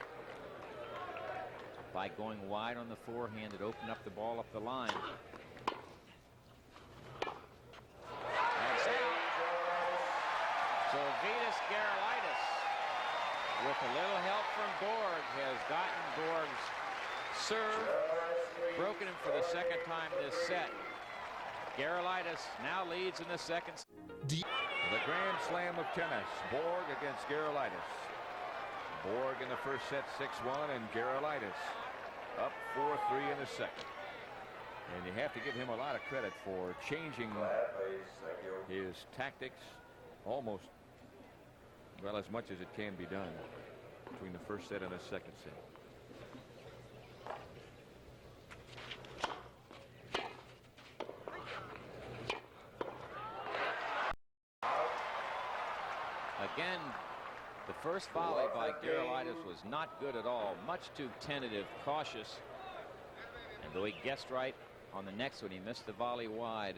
By going wide on the forehand, it opened up the ball up the line. That's out. So Vitas Gerulaitis, with a little help from Borg, has gotten Borg's serve broken him for the second time this set. Gerulaitis now leads in the second. The Grand Slam of tennis, Borg against Gerulaitis. Borg in the first set 6-1, and Gerulaitis up 4-3 in the second. And you have to give him a lot of credit for changing his tactics almost, well, as much as it can be done between the first set and the second set. Again, the first volley by Gerulaitis was not good at all. Much too tentative, cautious. And though he guessed right on the next one, he missed the volley wide.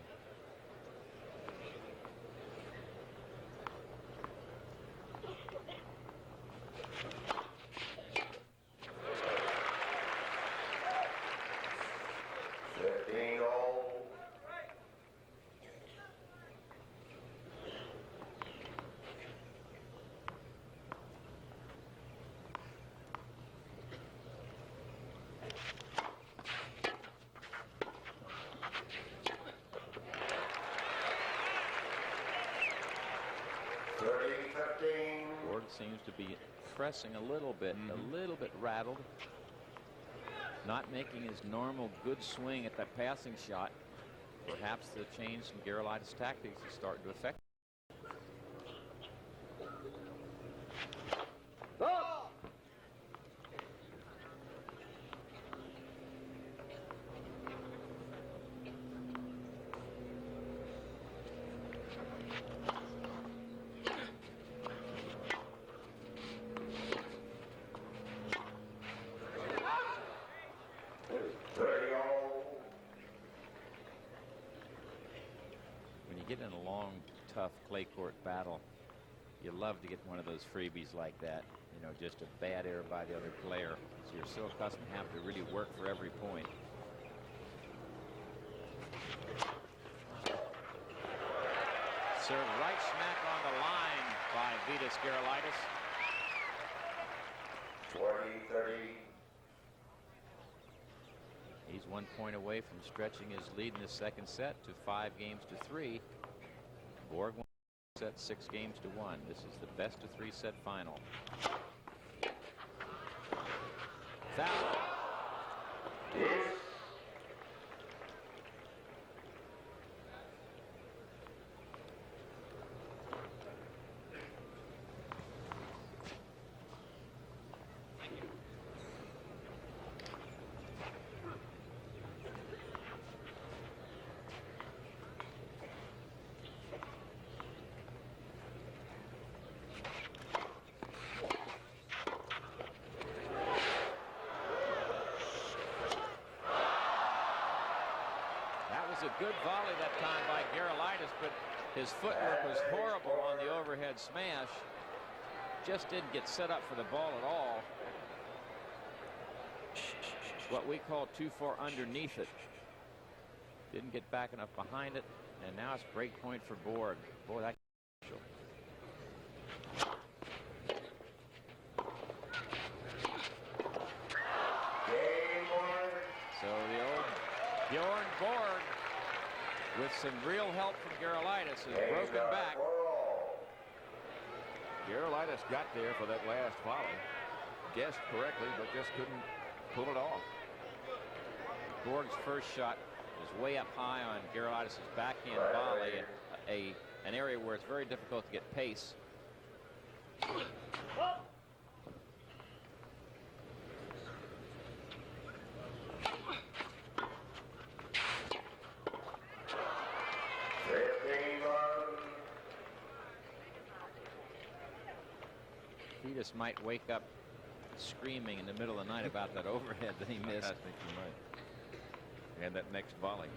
Borg seems to be pressing a little bit rattled. Not making his normal good swing at that passing shot. Perhaps the change in Gerulaitis' tactics is starting to affect. Get in a long, tough clay court battle, you love to get one of those freebies like that, you know, just a bad error by the other player. So you're so accustomed to having to really work for every point. Serve right smack on the line by Vitas Gerulaitis. 20-30. He's 1 point away from stretching his lead in the second set to 5-3. Borg won set 6-1. This is the best-of-3 set final. Foul. That was a good volley that time by Gerulaitis, but his footwork was horrible on the overhead smash. Just didn't get set up for the ball at all. What we call too far underneath it. Didn't get back enough behind it, and now it's break point for Borg. Boy, that's special. So the old Bjorn Borg, with some real help from Gerulaitis, has broken back. Gerulaitis got there for that last volley. Guessed correctly, but just couldn't pull it off. Borg's first shot was way up high on Gerulaitis' backhand volley, an area where it's very difficult to get pace. Vitas might wake up screaming in the middle of the night about that overhead that he missed. I think he might. And that next volley.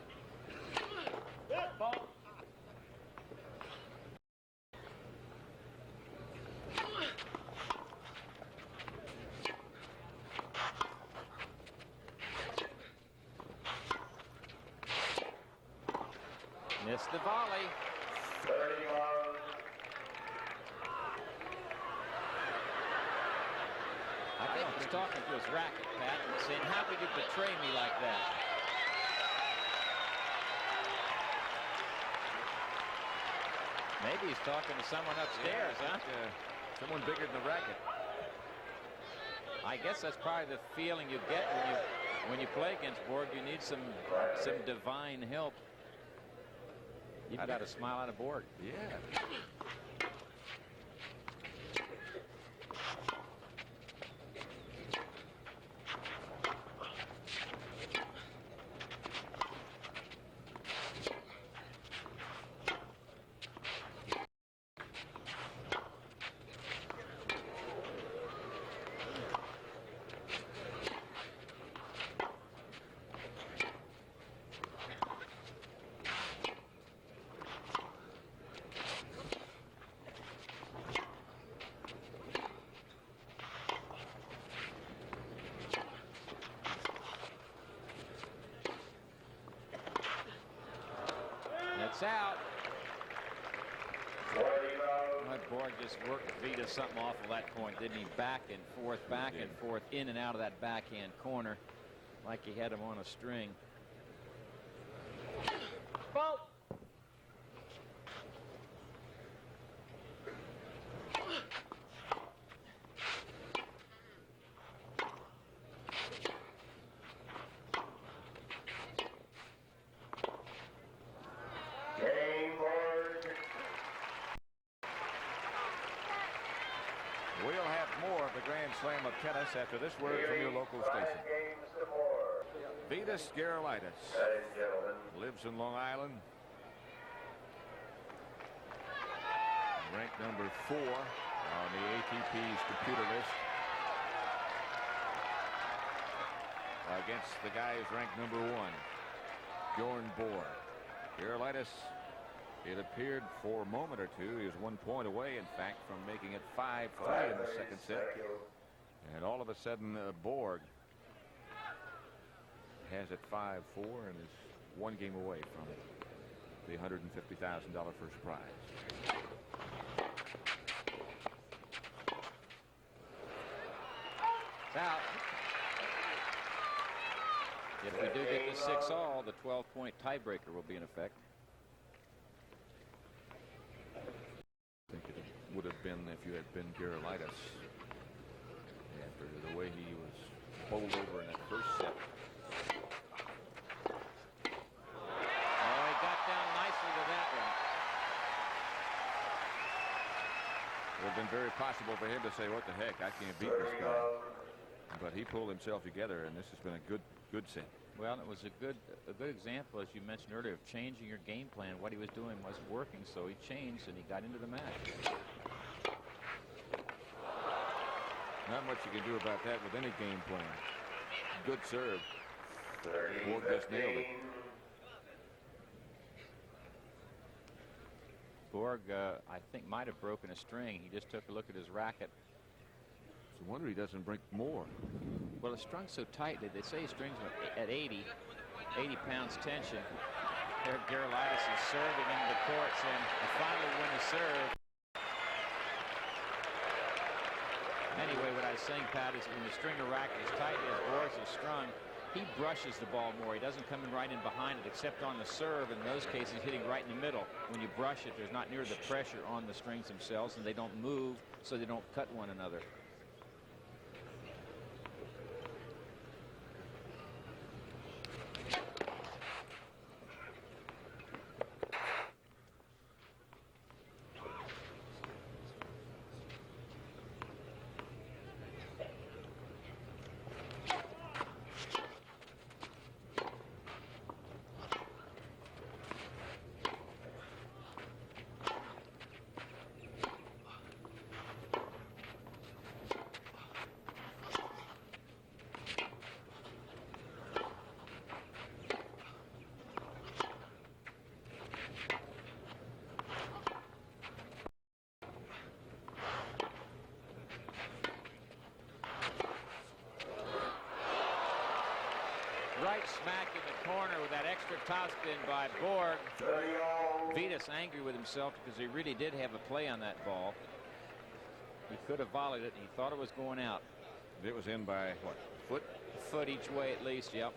Missed the volley. I think he's talking to his racket, Pat, and saying, how could you betray me like that? Maybe he's talking to someone upstairs, huh? Someone bigger than the racket. I guess that's probably the feeling you get when you play against Borg. You need some divine help. You've got to smile out of Borg. Yeah. It's out. Borg just worked Vitas something off of that point, didn't he? Back and forth, in and out of that backhand corner, like he had him on a string. Ball. We'll have more of the Grand Slam of tennis after this word from your local station. Vitas Gerulaitis lives in Long Island. Ranked number 4 on the ATP's computer list. Against the guy who's ranked number 1, Bjorn Borg. Gerulaitis, it appeared for a moment or two, he was 1 point away, in fact, from making it 5-3 in the second set. And all of a sudden, Borg has it 5-4 and is 1 game away from the $150,000 first prize. It's out. If we do get the 6-all, the 12-point tiebreaker will be in effect. I think it would have been if you had been Gerulaitis after the way he was bowled over in that first set. Oh, he got down nicely with that one. It would have been very possible for him to say, what the heck, I can't beat this guy. But he pulled himself together, and this has been a good set. Well, it was a good example, as you mentioned earlier, of changing your game plan. What he was doing wasn't working, so he changed and he got into the match. Not much you can do about that with any game plan. Good serve. Borg just nailed it. Borg, I think, might have broken a string. He just took a look at his racket. It's a wonder he doesn't break more. Well, it's strung so tightly. They say he strings at 80 pounds tension. There, Gerulaitis is serving into the courts and finally win the serve. Anyway, what I was saying, Pat, is when you string a racket as tightly as Borg is strung, he brushes the ball more. He doesn't come in right in behind it, except on the serve. In those cases, hitting right in the middle. When you brush it, there's not near the pressure on the strings themselves, and they don't move, so they don't cut one another. Right smack in the corner with that extra topspin by Borg. Vitas angry with himself because he really did have a play on that ball. He could have volleyed it, and he thought it was going out. It was in by, what, foot? A foot each way at least, yep.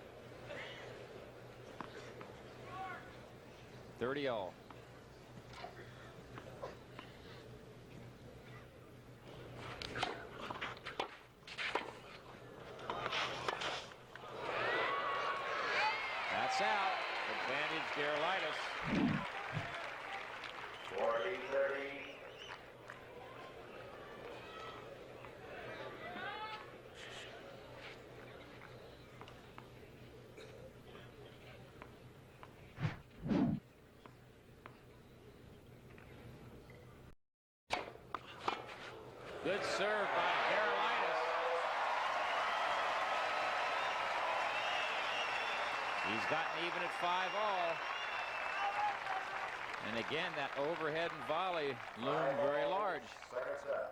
30-all. That's out. Advantage Gerulaitis. 40-30. Good serve by Gerulaitis. He's gotten even at 5-all. And again, that overhead and volley loomed very large. Second set.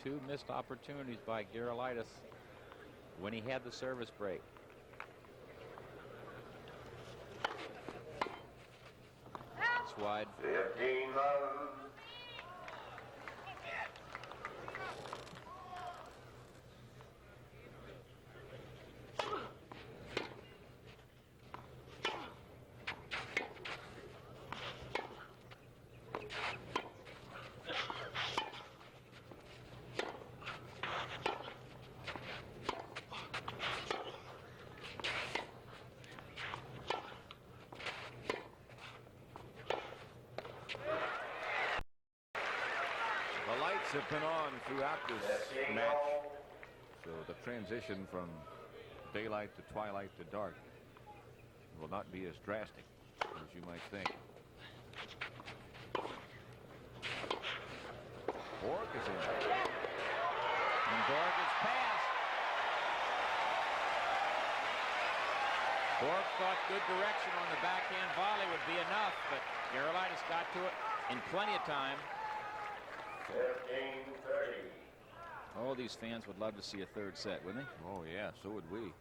2 missed opportunities by Gerulaitis when he had the service break. It's wide. 15 love. Have been on throughout this match, so the transition from daylight to twilight to dark will not be as drastic as you might think. Borg is in. And Borg is passed. Borg thought good direction on the backhand volley would be enough, but Gerulaitis got to it in plenty of time. 15-30. All these fans would love to see a third set, wouldn't they? Oh yeah, so would we.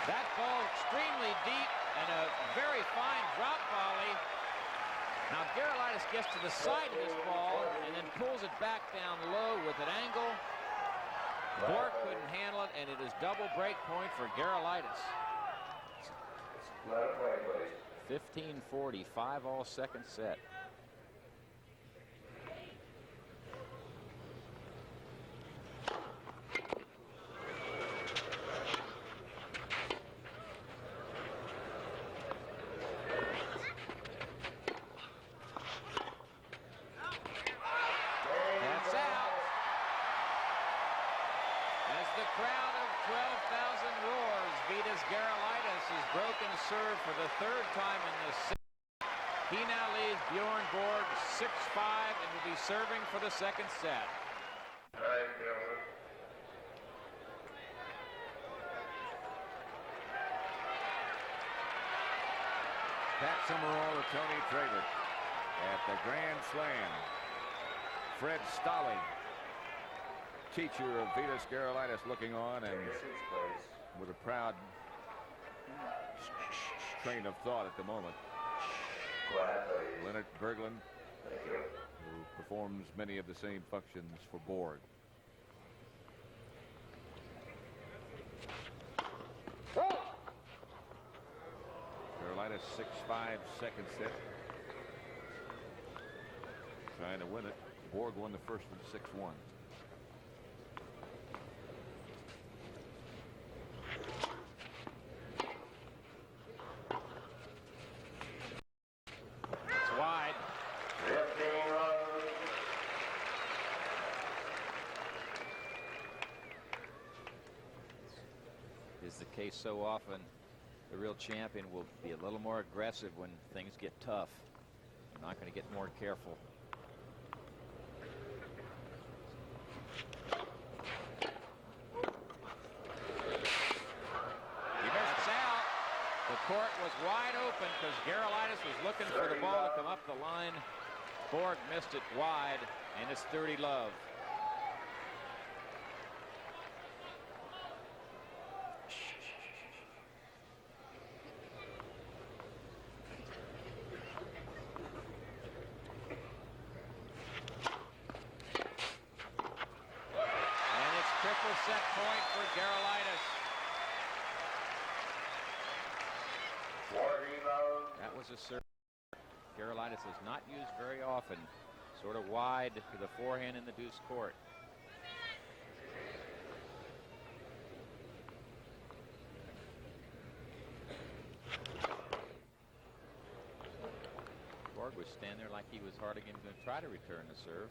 That ball extremely deep and a very fine drop volley. Now Gerulaitis gets to the side of this ball and then pulls it back down low with an angle. Borg couldn't handle it, and it is double break point for Gerulaitis. 15-40, 5-all second set. Vitas Gerulaitis has broken serve for the third time in this set. He now leads Bjorn Borg 6-5 and will be serving for the second set. Pat Summerall or Tony Trader at the Grand Slam. Fred Stolle, teacher of Vitas Gerulaitis, looking on and with a proud train of thought at the moment. Leonard Berglund, who performs many of the same functions for Borg. Gerulaitis 6-5 second set. Trying to win it. Borg won the first one 6-1. It's wide. Is the case so often. The real champion will be a little more aggressive when things get tough. You're not going to get more careful. That's out. The court was wide open because Gerulaitis was looking for the ball to come up the line. Borg missed it wide, and it's 30 love. Set point for Gerulaitis. That was a serve Gerulaitis has not used very often. Sort of wide to the forehand in the deuce court. Borg was standing there like he was hardly even going to try to return the serve.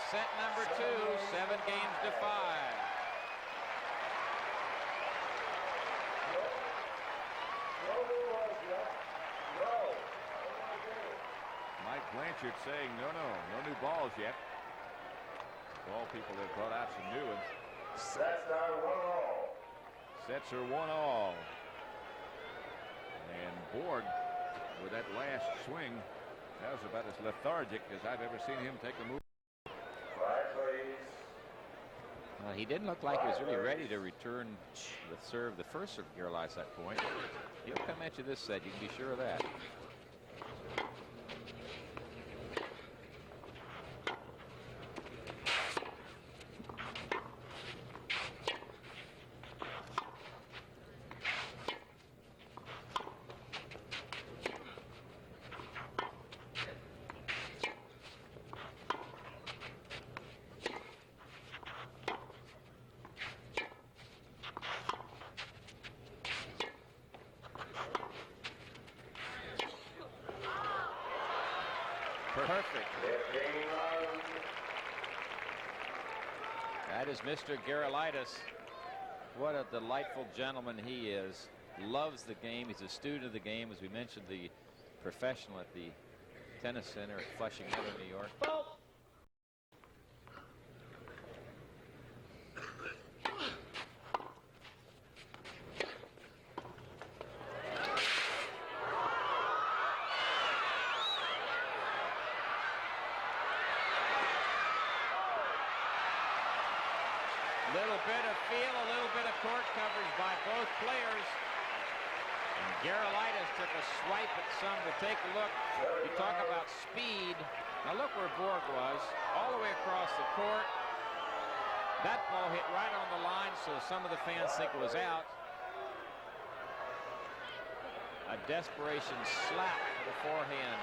Set number 2, 7 games to 5. Mike Blanchard saying no new balls yet. Ball people have brought out some new ones. Sets are 1-all. Sets are 1-all. And Borg, with that last swing, that was about as lethargic as I've ever seen him take a move. Well, he didn't look like he was really ready to return the serve, the first serve of Gerulaitis at that point. He'll come at you this set, you can be sure of that. Perfect. That is Mr. Gerulaitis. What a delightful gentleman he is. Loves the game. He's a student of the game. As we mentioned, the professional at the tennis center at Flushing Meadow, New York. Little bit of feel, a little bit of court coverage by both players. And Gerulaitis took a swipe at some to take a look. You talk about speed. Now look where Borg was, all the way across the court. That ball hit right on the line, so some of the fans think it was out. A desperation slap to the forehand.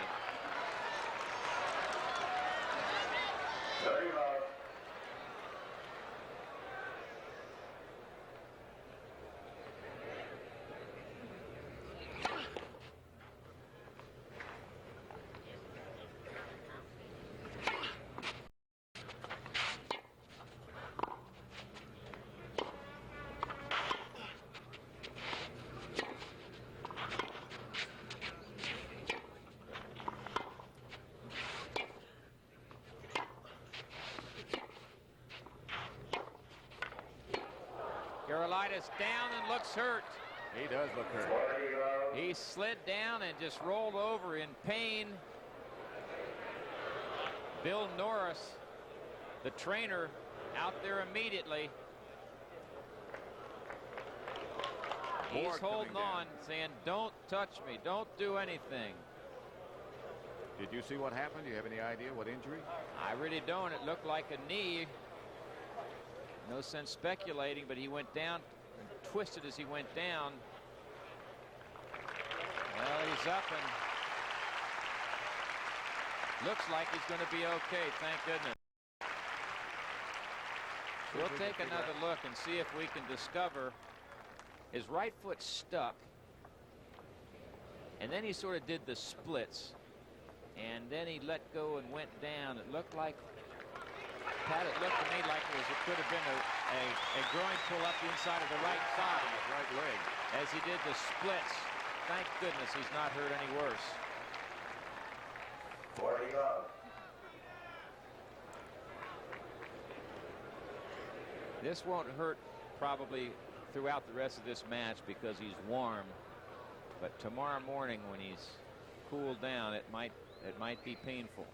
Gerulaitis down and looks hurt. He does look hurt. He slid down and just rolled over in pain. Bill Norris, the trainer, out there immediately. He's Borg holding coming on, saying, don't touch me, don't do anything. Did you see what happened? Do you have any idea what injury? I really don't. It looked like a knee. No sense speculating, but he went down and twisted as he went down. Well, he's up and looks like he's going to be okay, thank goodness. We'll take another look and see if we can discover his right foot stuck, and then he sort of did the splits, and then he let go and went down. It looked like, Pat, it looked to me like it could have been a groin pull up the inside of the right thigh. Right leg. As he did the splits. Thank goodness he's not hurt any worse. 40 up. This won't hurt probably throughout the rest of this match because he's warm, but tomorrow morning when he's cooled down, it might be painful.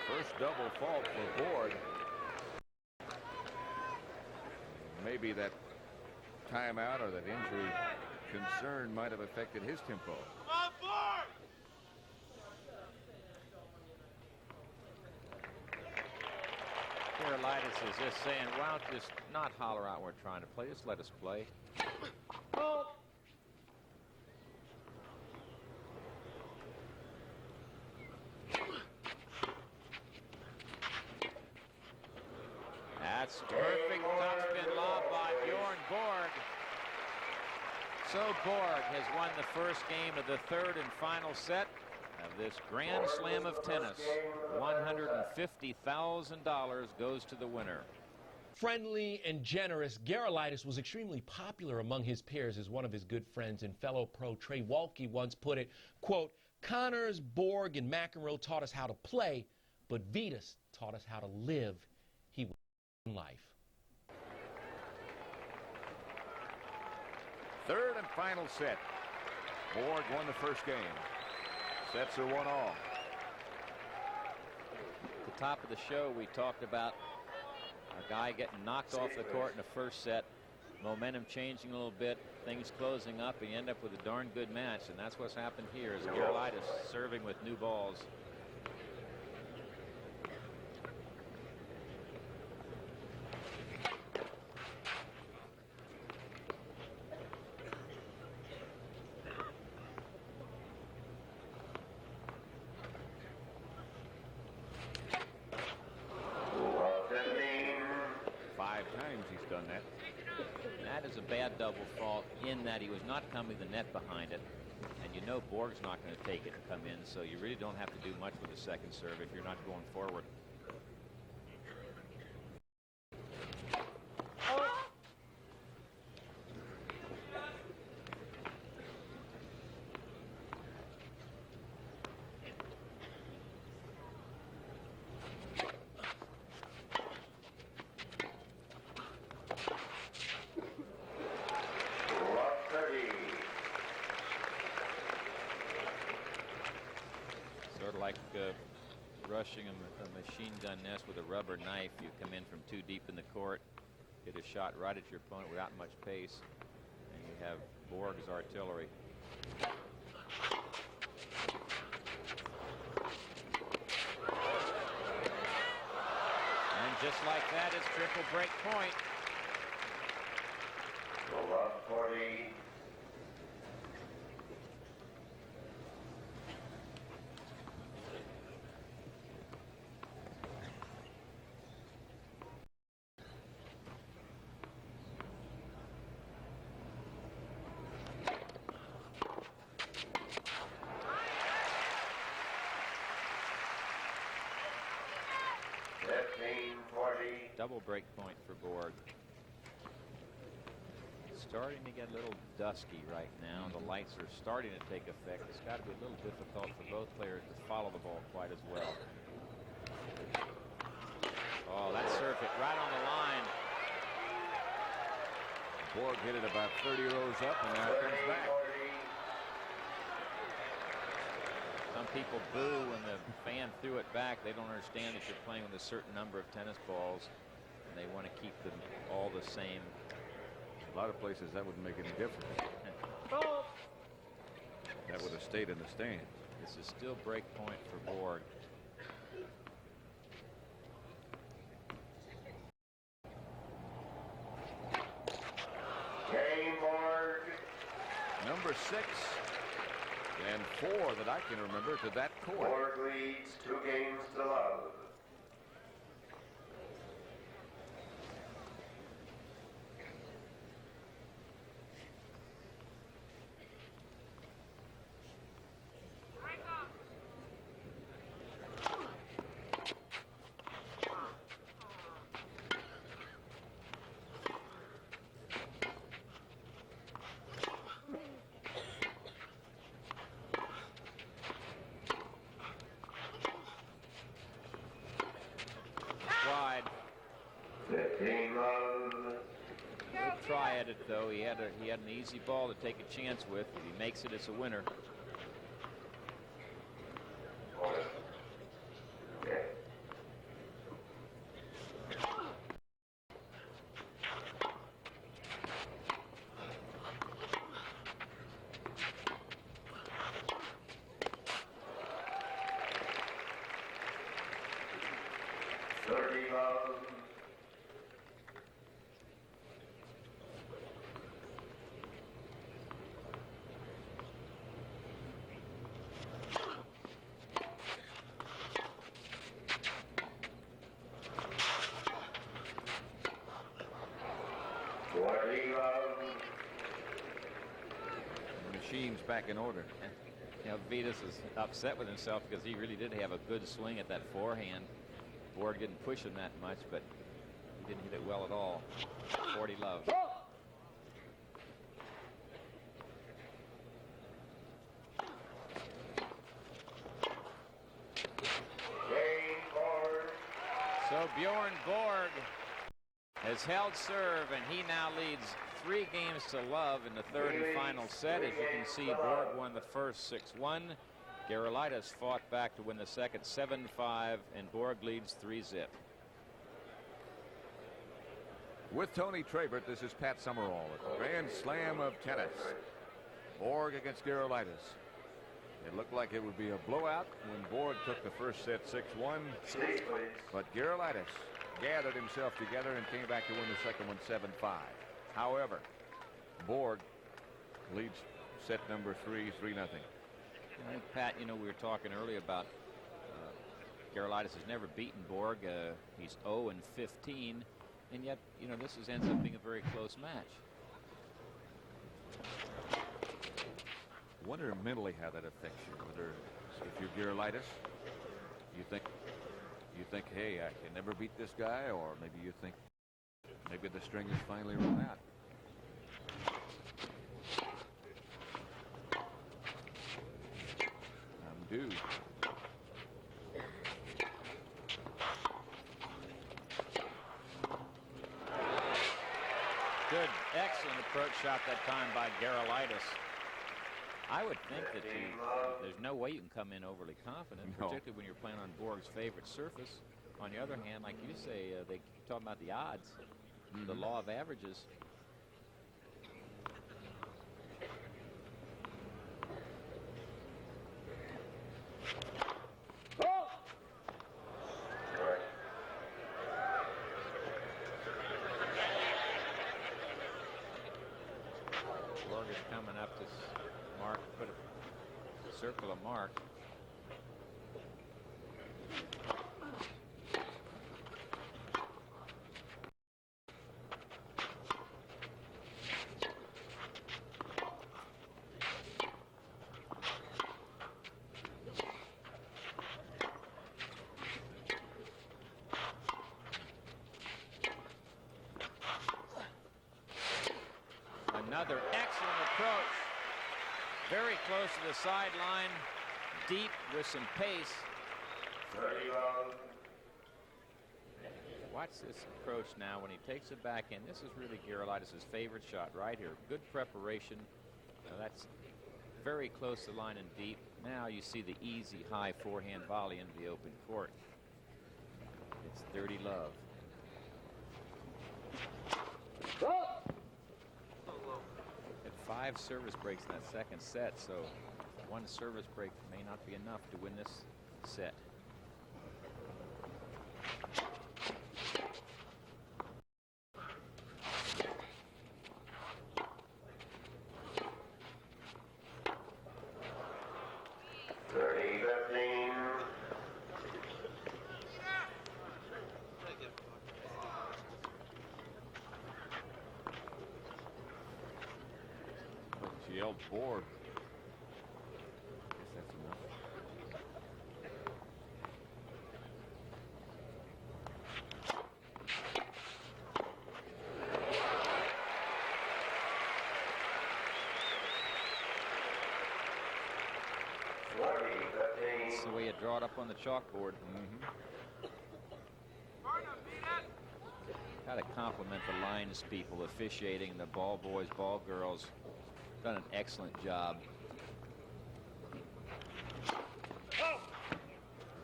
First double fault for Borg. Maybe that timeout or that injury concern might have affected his tempo. Gerulaitis is just saying, why don't you just not holler out we're trying to play, just let us play. That's perfect topspin lob by Bjorn Borg. So Borg has won the first game of the third and final set of this Grand Slam of tennis. $150,000 goes to the winner. Friendly and generous, Gerulaitis was extremely popular among his peers, as one of his good friends and fellow pro Trey Walke once put it, quote, Connors, Borg, and McEnroe taught us how to play, but Vitas taught us how to live. He was in life. Third and final set. Borg won the first game. Sets are 1-1. At the top of the show, we talked about a guy getting knocked off the court in the first set, momentum changing a little bit, things closing up, and you end up with a darn good match, and that's what's happened here is Gerulaitis serving with new balls. Bad double fault in that he was not coming the net behind it, and you know Borg's not going to take it and come in, so you really don't have to do much with the second serve if you're not going forward. Rushing a machine gun nest with a rubber knife. You come in from too deep in the court, get a shot right at your opponent without much pace, and you have Borg's artillery. And just like that, it's triple break point. 40. Double break point for Borg. starting to get a little dusky right now. The lights are starting to take effect. It's got to be a little difficult for both players to follow the ball quite as well. Oh, that serve hit right on the line. Borg hit it about 30 rows up, and now it comes back. Some people boo when the fan threw it back. They don't understand that you're playing with a certain number of tennis balls, and they want to keep them all the same. A lot of places that wouldn't make any difference. That would have stayed in the stands. This is still break point for Borg. Number 6 and 4 that I can remember to that court. Borg leads 2 games to love. He'll try at it though. He had an easy ball to take a chance with. If he makes it, it's a winner. Machine's back in order. You know, Vitas is upset with himself because he really did have a good swing at that forehand. Borg didn't push him that much, but he didn't hit it well at all. 40 love. So Bjorn Borg has held serve, and he now leads 3 games to love in the third and final set. As you can see, Borg won the first 6-1. Gerulaitis fought back to win the second 7-5, and Borg leads 3-zip. With Tony Trabert, this is Pat Summerall at the Grand Slam of tennis. Borg against Gerulaitis. It looked like it would be a blowout when Borg took the first set 6-1, but Gerulaitis gathered himself together and came back to win the second one 7-5. However, Borg leads set number 3, 3-0. Pat, you know, we were talking earlier about Gerulaitis has never beaten Borg. He's 0-15, and yet, you know, this ends up being a very close match. I wonder mentally how that affects you. Whether if you're Gerulaitis, you think, hey, I can never beat this guy, or maybe you think maybe the string is finally run out. I'm due. Good, excellent approach shot that time by Gerulaitis. I would think that there's no way you can come in overly confident, particularly when you're playing on Borg's favorite surface. On the other hand, like you say, they keep talking about the odds, the law of averages. Borg is coming up to mark, put a circle of mark. approach. Very close to the sideline. Deep with some pace. 30 love. Watch this approach now when he takes it back in. This is really Gerulaitis' favorite shot right here. Good preparation. Now that's very close to the line and deep. Now you see the easy high forehand volley into the open court. It's 30 love. Had 5 service breaks in that second set, so one service break may not be enough to win this set. Yelled Borg. Guess that's enough. That's the way you draw it up on the chalkboard. Got to compliment the lines people officiating, the ball boys, ball girls. Done an excellent job.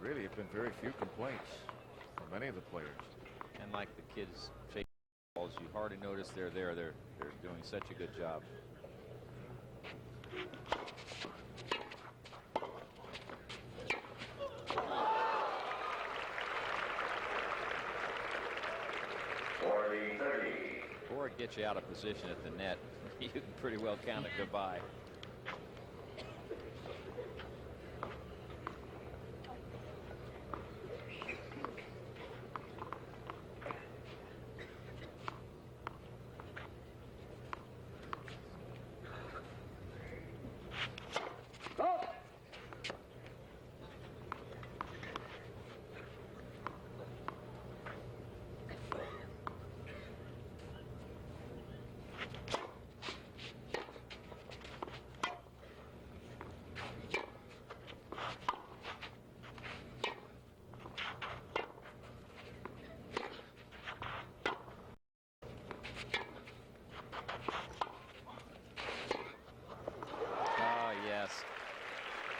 Really have been very few complaints from any of the players. And like the kids shaking balls, you hardly notice they're there. They're doing such a good job. Borg gets you out of position at the net. You can pretty well count it goodbye.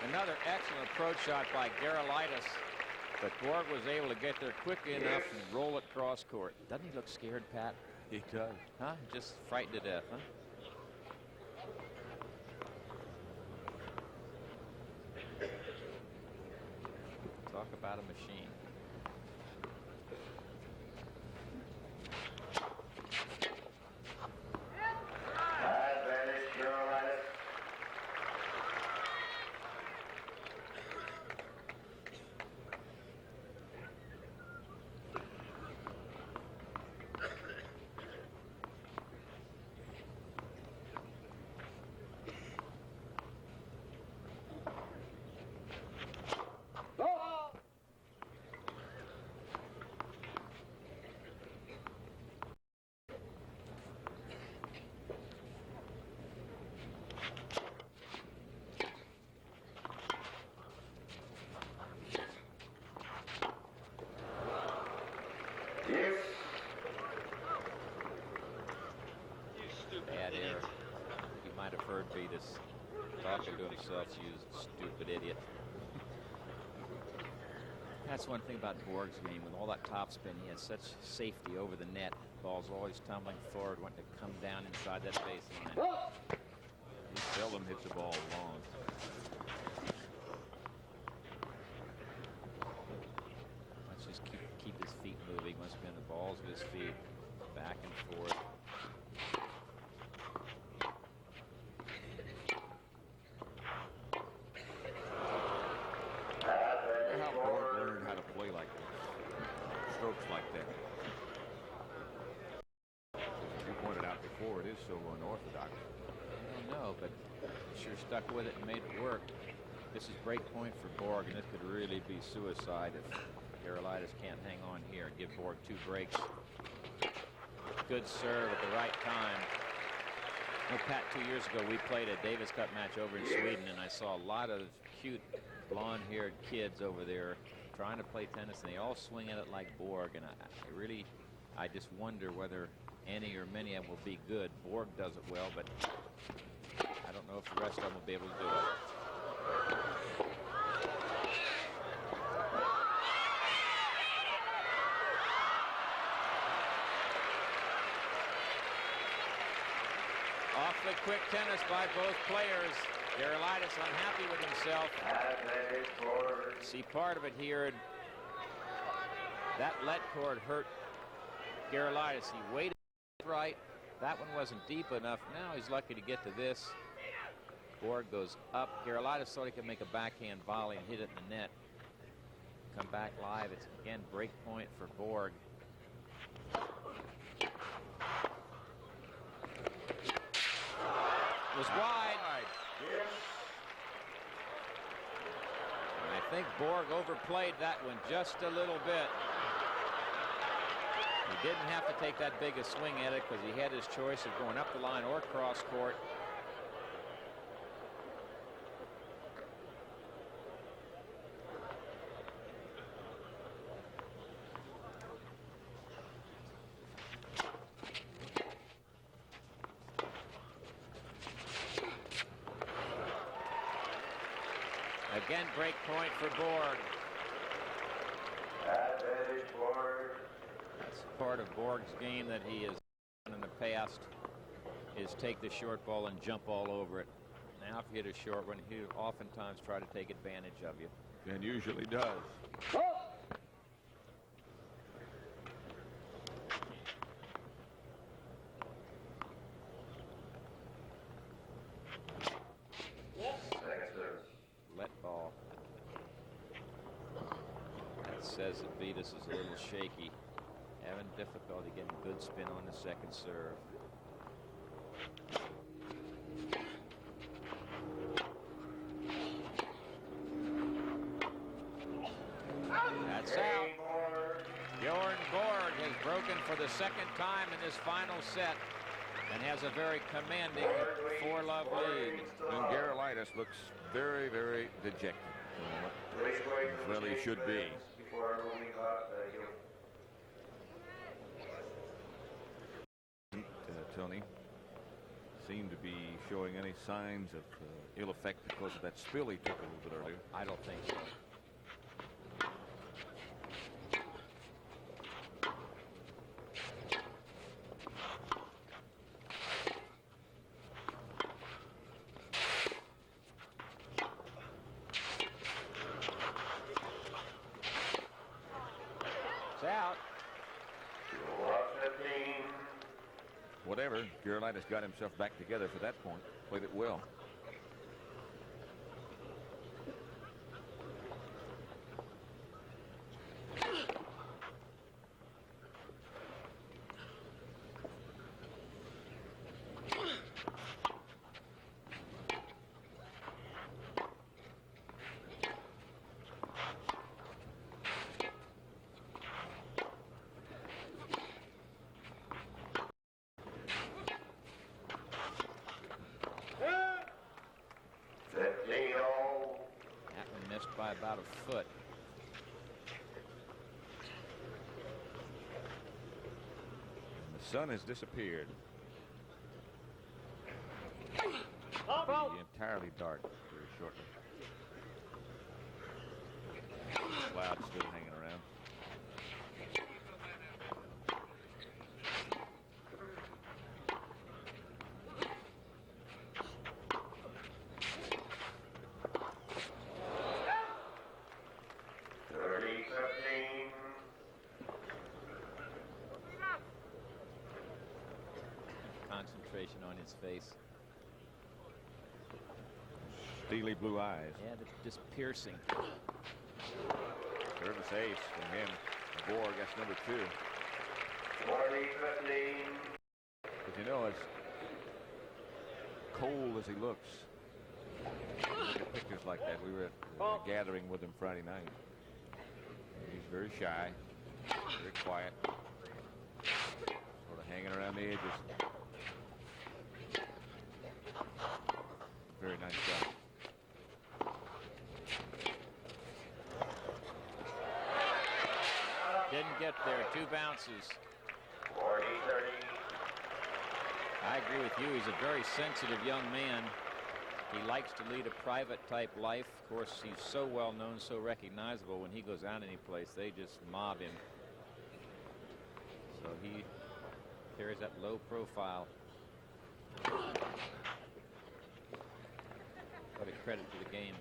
Another excellent approach shot by Gerulaitis, but Borg was able to get there quickly enough and roll it cross court. Doesn't he look scared, Pat? He does. Huh? Just frightened to death, huh? Talk about a machine. Bad error. You might have heard Vitas talking to himself, you stupid idiot. That's one thing about Borg's game. With all that topspin, he has such safety over the net. Ball's always tumbling forward, wanting to come down inside that baseline. He seldom hits the ball long. Let's just keep his feet moving. Must be on the balls of his feet, back and forth. Strokes like that. You pointed out before, it is so unorthodox. I don't know, but he sure stuck with it and made it work. This is break point for Borg, and this could really be suicide if Gerulaitis can't hang on here and give Borg 2 breaks. Good serve at the right time. No, Pat, 2 years ago we played a Davis Cup match over in Sweden, and I saw a lot of cute blonde-haired kids over there trying to play tennis, and they all swing at it like Borg. And I just wonder whether any or many of them will be good. Borg does it well, but I don't know if the rest of them will be able to do it. Awfully quick tennis by both players. Gerulaitis unhappy with himself. See part of it here. That let cord hurt Gerulaitis. He waited right. That one wasn't deep enough. Now he's lucky to get to this. Borg goes up. Gerulaitis thought he could make a backhand volley and hit it in the net. Come back live. It's again break point for Borg. Was wide. And I think Borg overplayed that one just a little bit. He didn't have to take that big a swing at it because he had his choice of going up the line or cross court. Again, break point for Borg. That's part of Borg's game that he has done in the past, is take the short ball and jump all over it. Now if you hit a short one, he'll oftentimes try to take advantage of you. And usually does. Let ball. That says that Vitas is a little shaky. Having difficulty getting good spin on the second serve. That's out. Bjorn Borg has broken for the second time in this final set and has a very commanding 4-love lead. And Gerulaitis looks very, very dejected. Well, he should be. Tony seemed to be showing any signs of ill effect because of that spill he took a little bit earlier. I don't think so. Out. Whatever, Gerulaitis got himself back together for that point. Played it well. By about a foot. And the sun has disappeared. It'll be entirely dark very shortly. Clouds still hanging around. Concentration on his face. Steely blue eyes. Yeah, they're just piercing. Service ace from him. Borg, that's number 2. But you know, as cold as he looks, look at pictures like that. We were at a gathering with him Friday night. He's very shy, very quiet, sort of hanging around the edges. very nice shot. Didn't get there. 2 bounces. 40-30. I agree with you. He's a very sensitive young man. He likes to lead a private type life. Of course, he's so well known, so recognizable. When he goes out any place, they just mob him. So he carries that low profile. What a credit to the game.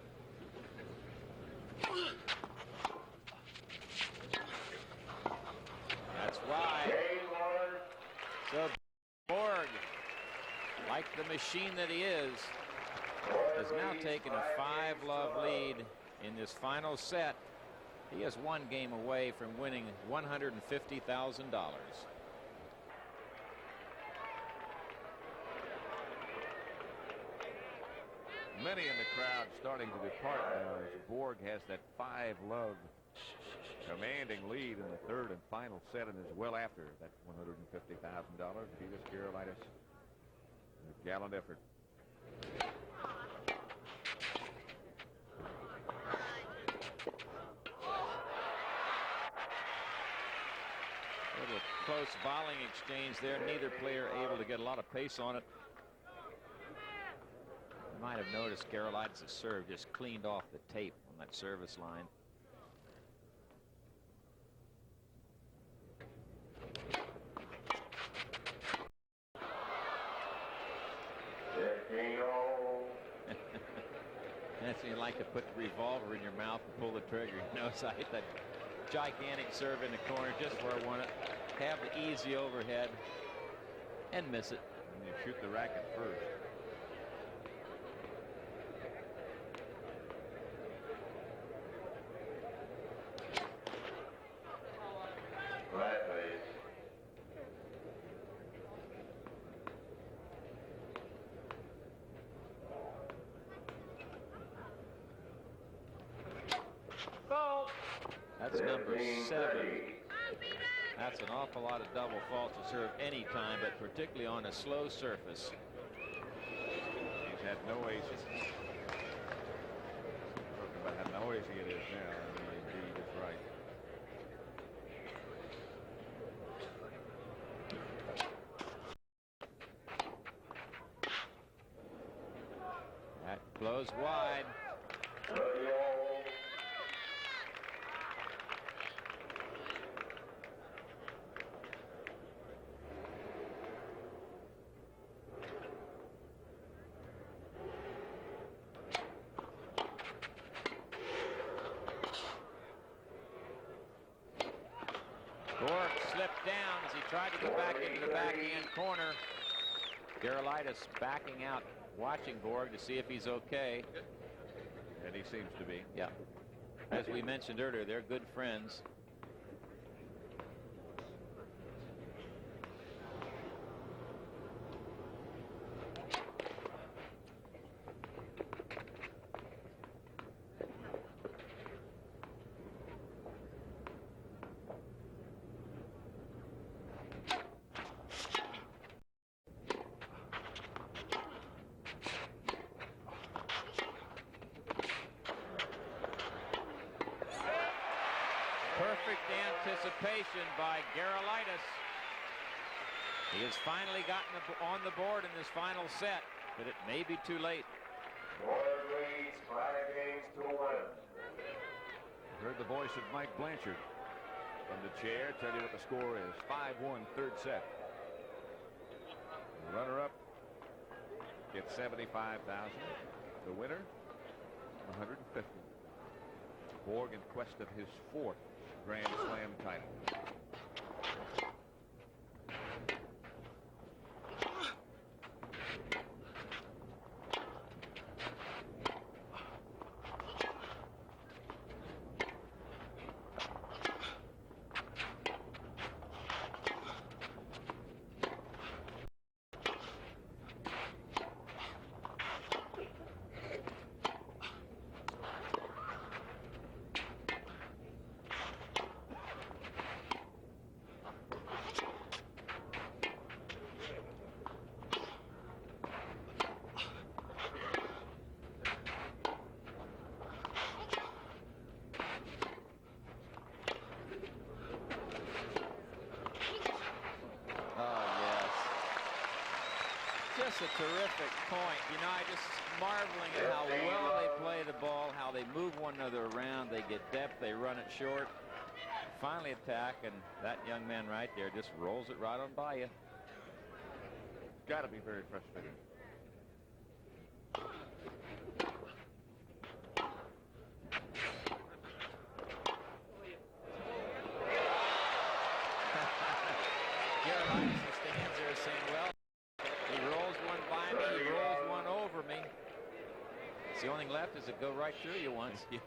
That's why. So Borg, like the machine that he is, has now taken a 5-love lead in this final set. He is 1 game away from winning $150,000. Many in the crowd starting to depart now as Borg has that 5-love commanding lead in the 3rd and final set and is well after that $150,000. Vitas, Gerulaitis, a gallant effort. Little close volleying exchange there. Neither player able to get a lot of pace on it. You might have noticed Gerulaitis' serve just cleaned off the tape on that service line. That's when you like to put the revolver in your mouth and pull the trigger. You notice I hit that gigantic serve in the corner just where I want it. Have the easy overhead and miss it. And you shoot the racket first. Right, please. That's number 7. That's an awful lot of double faults to serve any time, but particularly on a slow surface. He's had no aces. Talking about how noisy it is now. I mean, indeed is right. That blows wide. Borg slipped down as he tried to get back into the backhand corner. Gerulaitis backing out, watching Borg to see if he's okay. And he seems to be. Yeah. As we mentioned earlier, they're good friends. Perfect anticipation by Gerulaitis. He has finally gotten on the board in this final set, but it may be too late. Borg leads 5 games to 1. Heard the voice of Mike Blanchard from the chair tell you what the score is. 5-1, 3rd set. The runner-up gets $75,000. The winner, $150,000. Borg in quest of his 4th Grand Slam title. terrific point. You know, I just marveling at how well they play the ball, how they move one another around, they get depth, they run it short, finally attack, and that young man right there just rolls it right on by you. Got to be very frustrating. Gerulaitis stands there saying, well, he rolls one by me, he rolls one over me. It's the only thing left is to go right through you once. Yeah.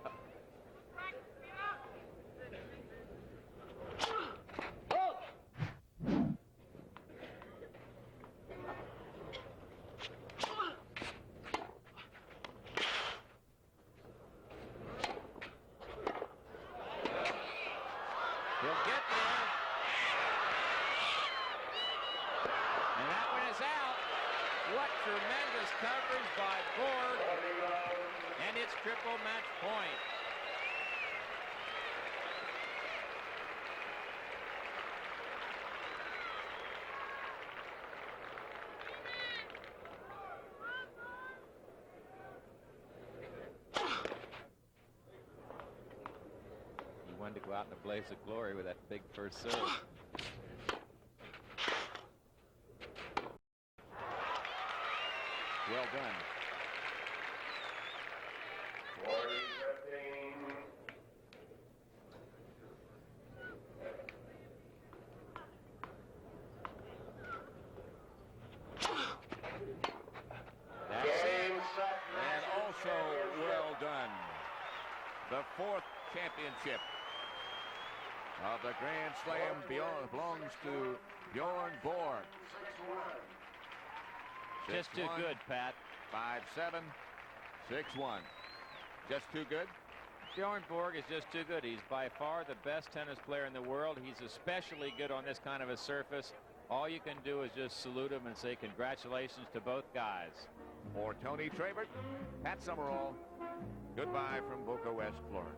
He'll get there. And that one is out. What tremendous coverage by Borg. And it's triple match point. He wanted to go out in a blaze of glory with that big first serve. Well done. That's it. And also well done. The fourth championship of the Grand Slam belongs to Bjorn Borg. Just too 6-1, good, Pat. 5-7, 6-1. Just too good? Bjorn Borg is just too good. He's by far the best tennis player in the world. He's especially good on this kind of a surface. All you can do is just salute him and say congratulations to both guys. For Tony Trabert, Pat Summerall, goodbye from Boca West, Florida.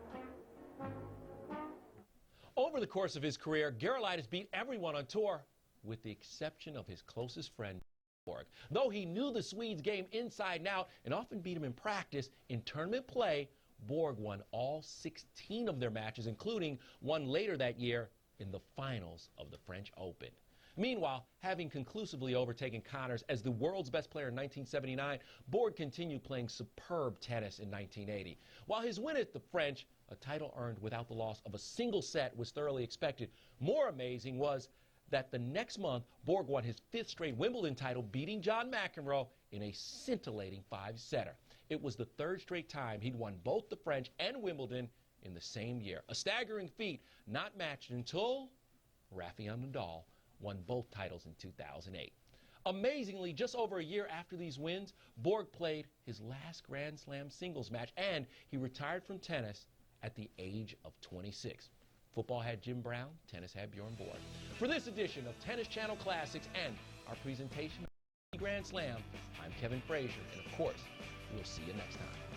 Over the course of his career, Gerulaitis beat everyone on tour, with the exception of his closest friend, Borg. Though he knew the Swede's game inside and out and often beat him in practice, in tournament play, Borg won all 16 of their matches, including one later that year in the finals of the French Open. Meanwhile, having conclusively overtaken Connors as the world's best player in 1979, Borg continued playing superb tennis in 1980. While his win at the French, a title earned without the loss of a single set, was thoroughly expected, more amazing was that the next month, Borg won his 5th straight Wimbledon title, beating John McEnroe in a scintillating 5-setter. It was the 3rd straight time he'd won both the French and Wimbledon in the same year. A staggering feat not matched until Rafael Nadal won both titles in 2008. Amazingly, just over a year after these wins, Borg played his last Grand Slam singles match, and he retired from tennis at the age of 26. Football had Jim Brown, tennis had Bjorn Borg. For this edition of Tennis Channel Classics and our presentation of Grand Slam, I'm Kevin Frazier, and of course, we'll see you next time.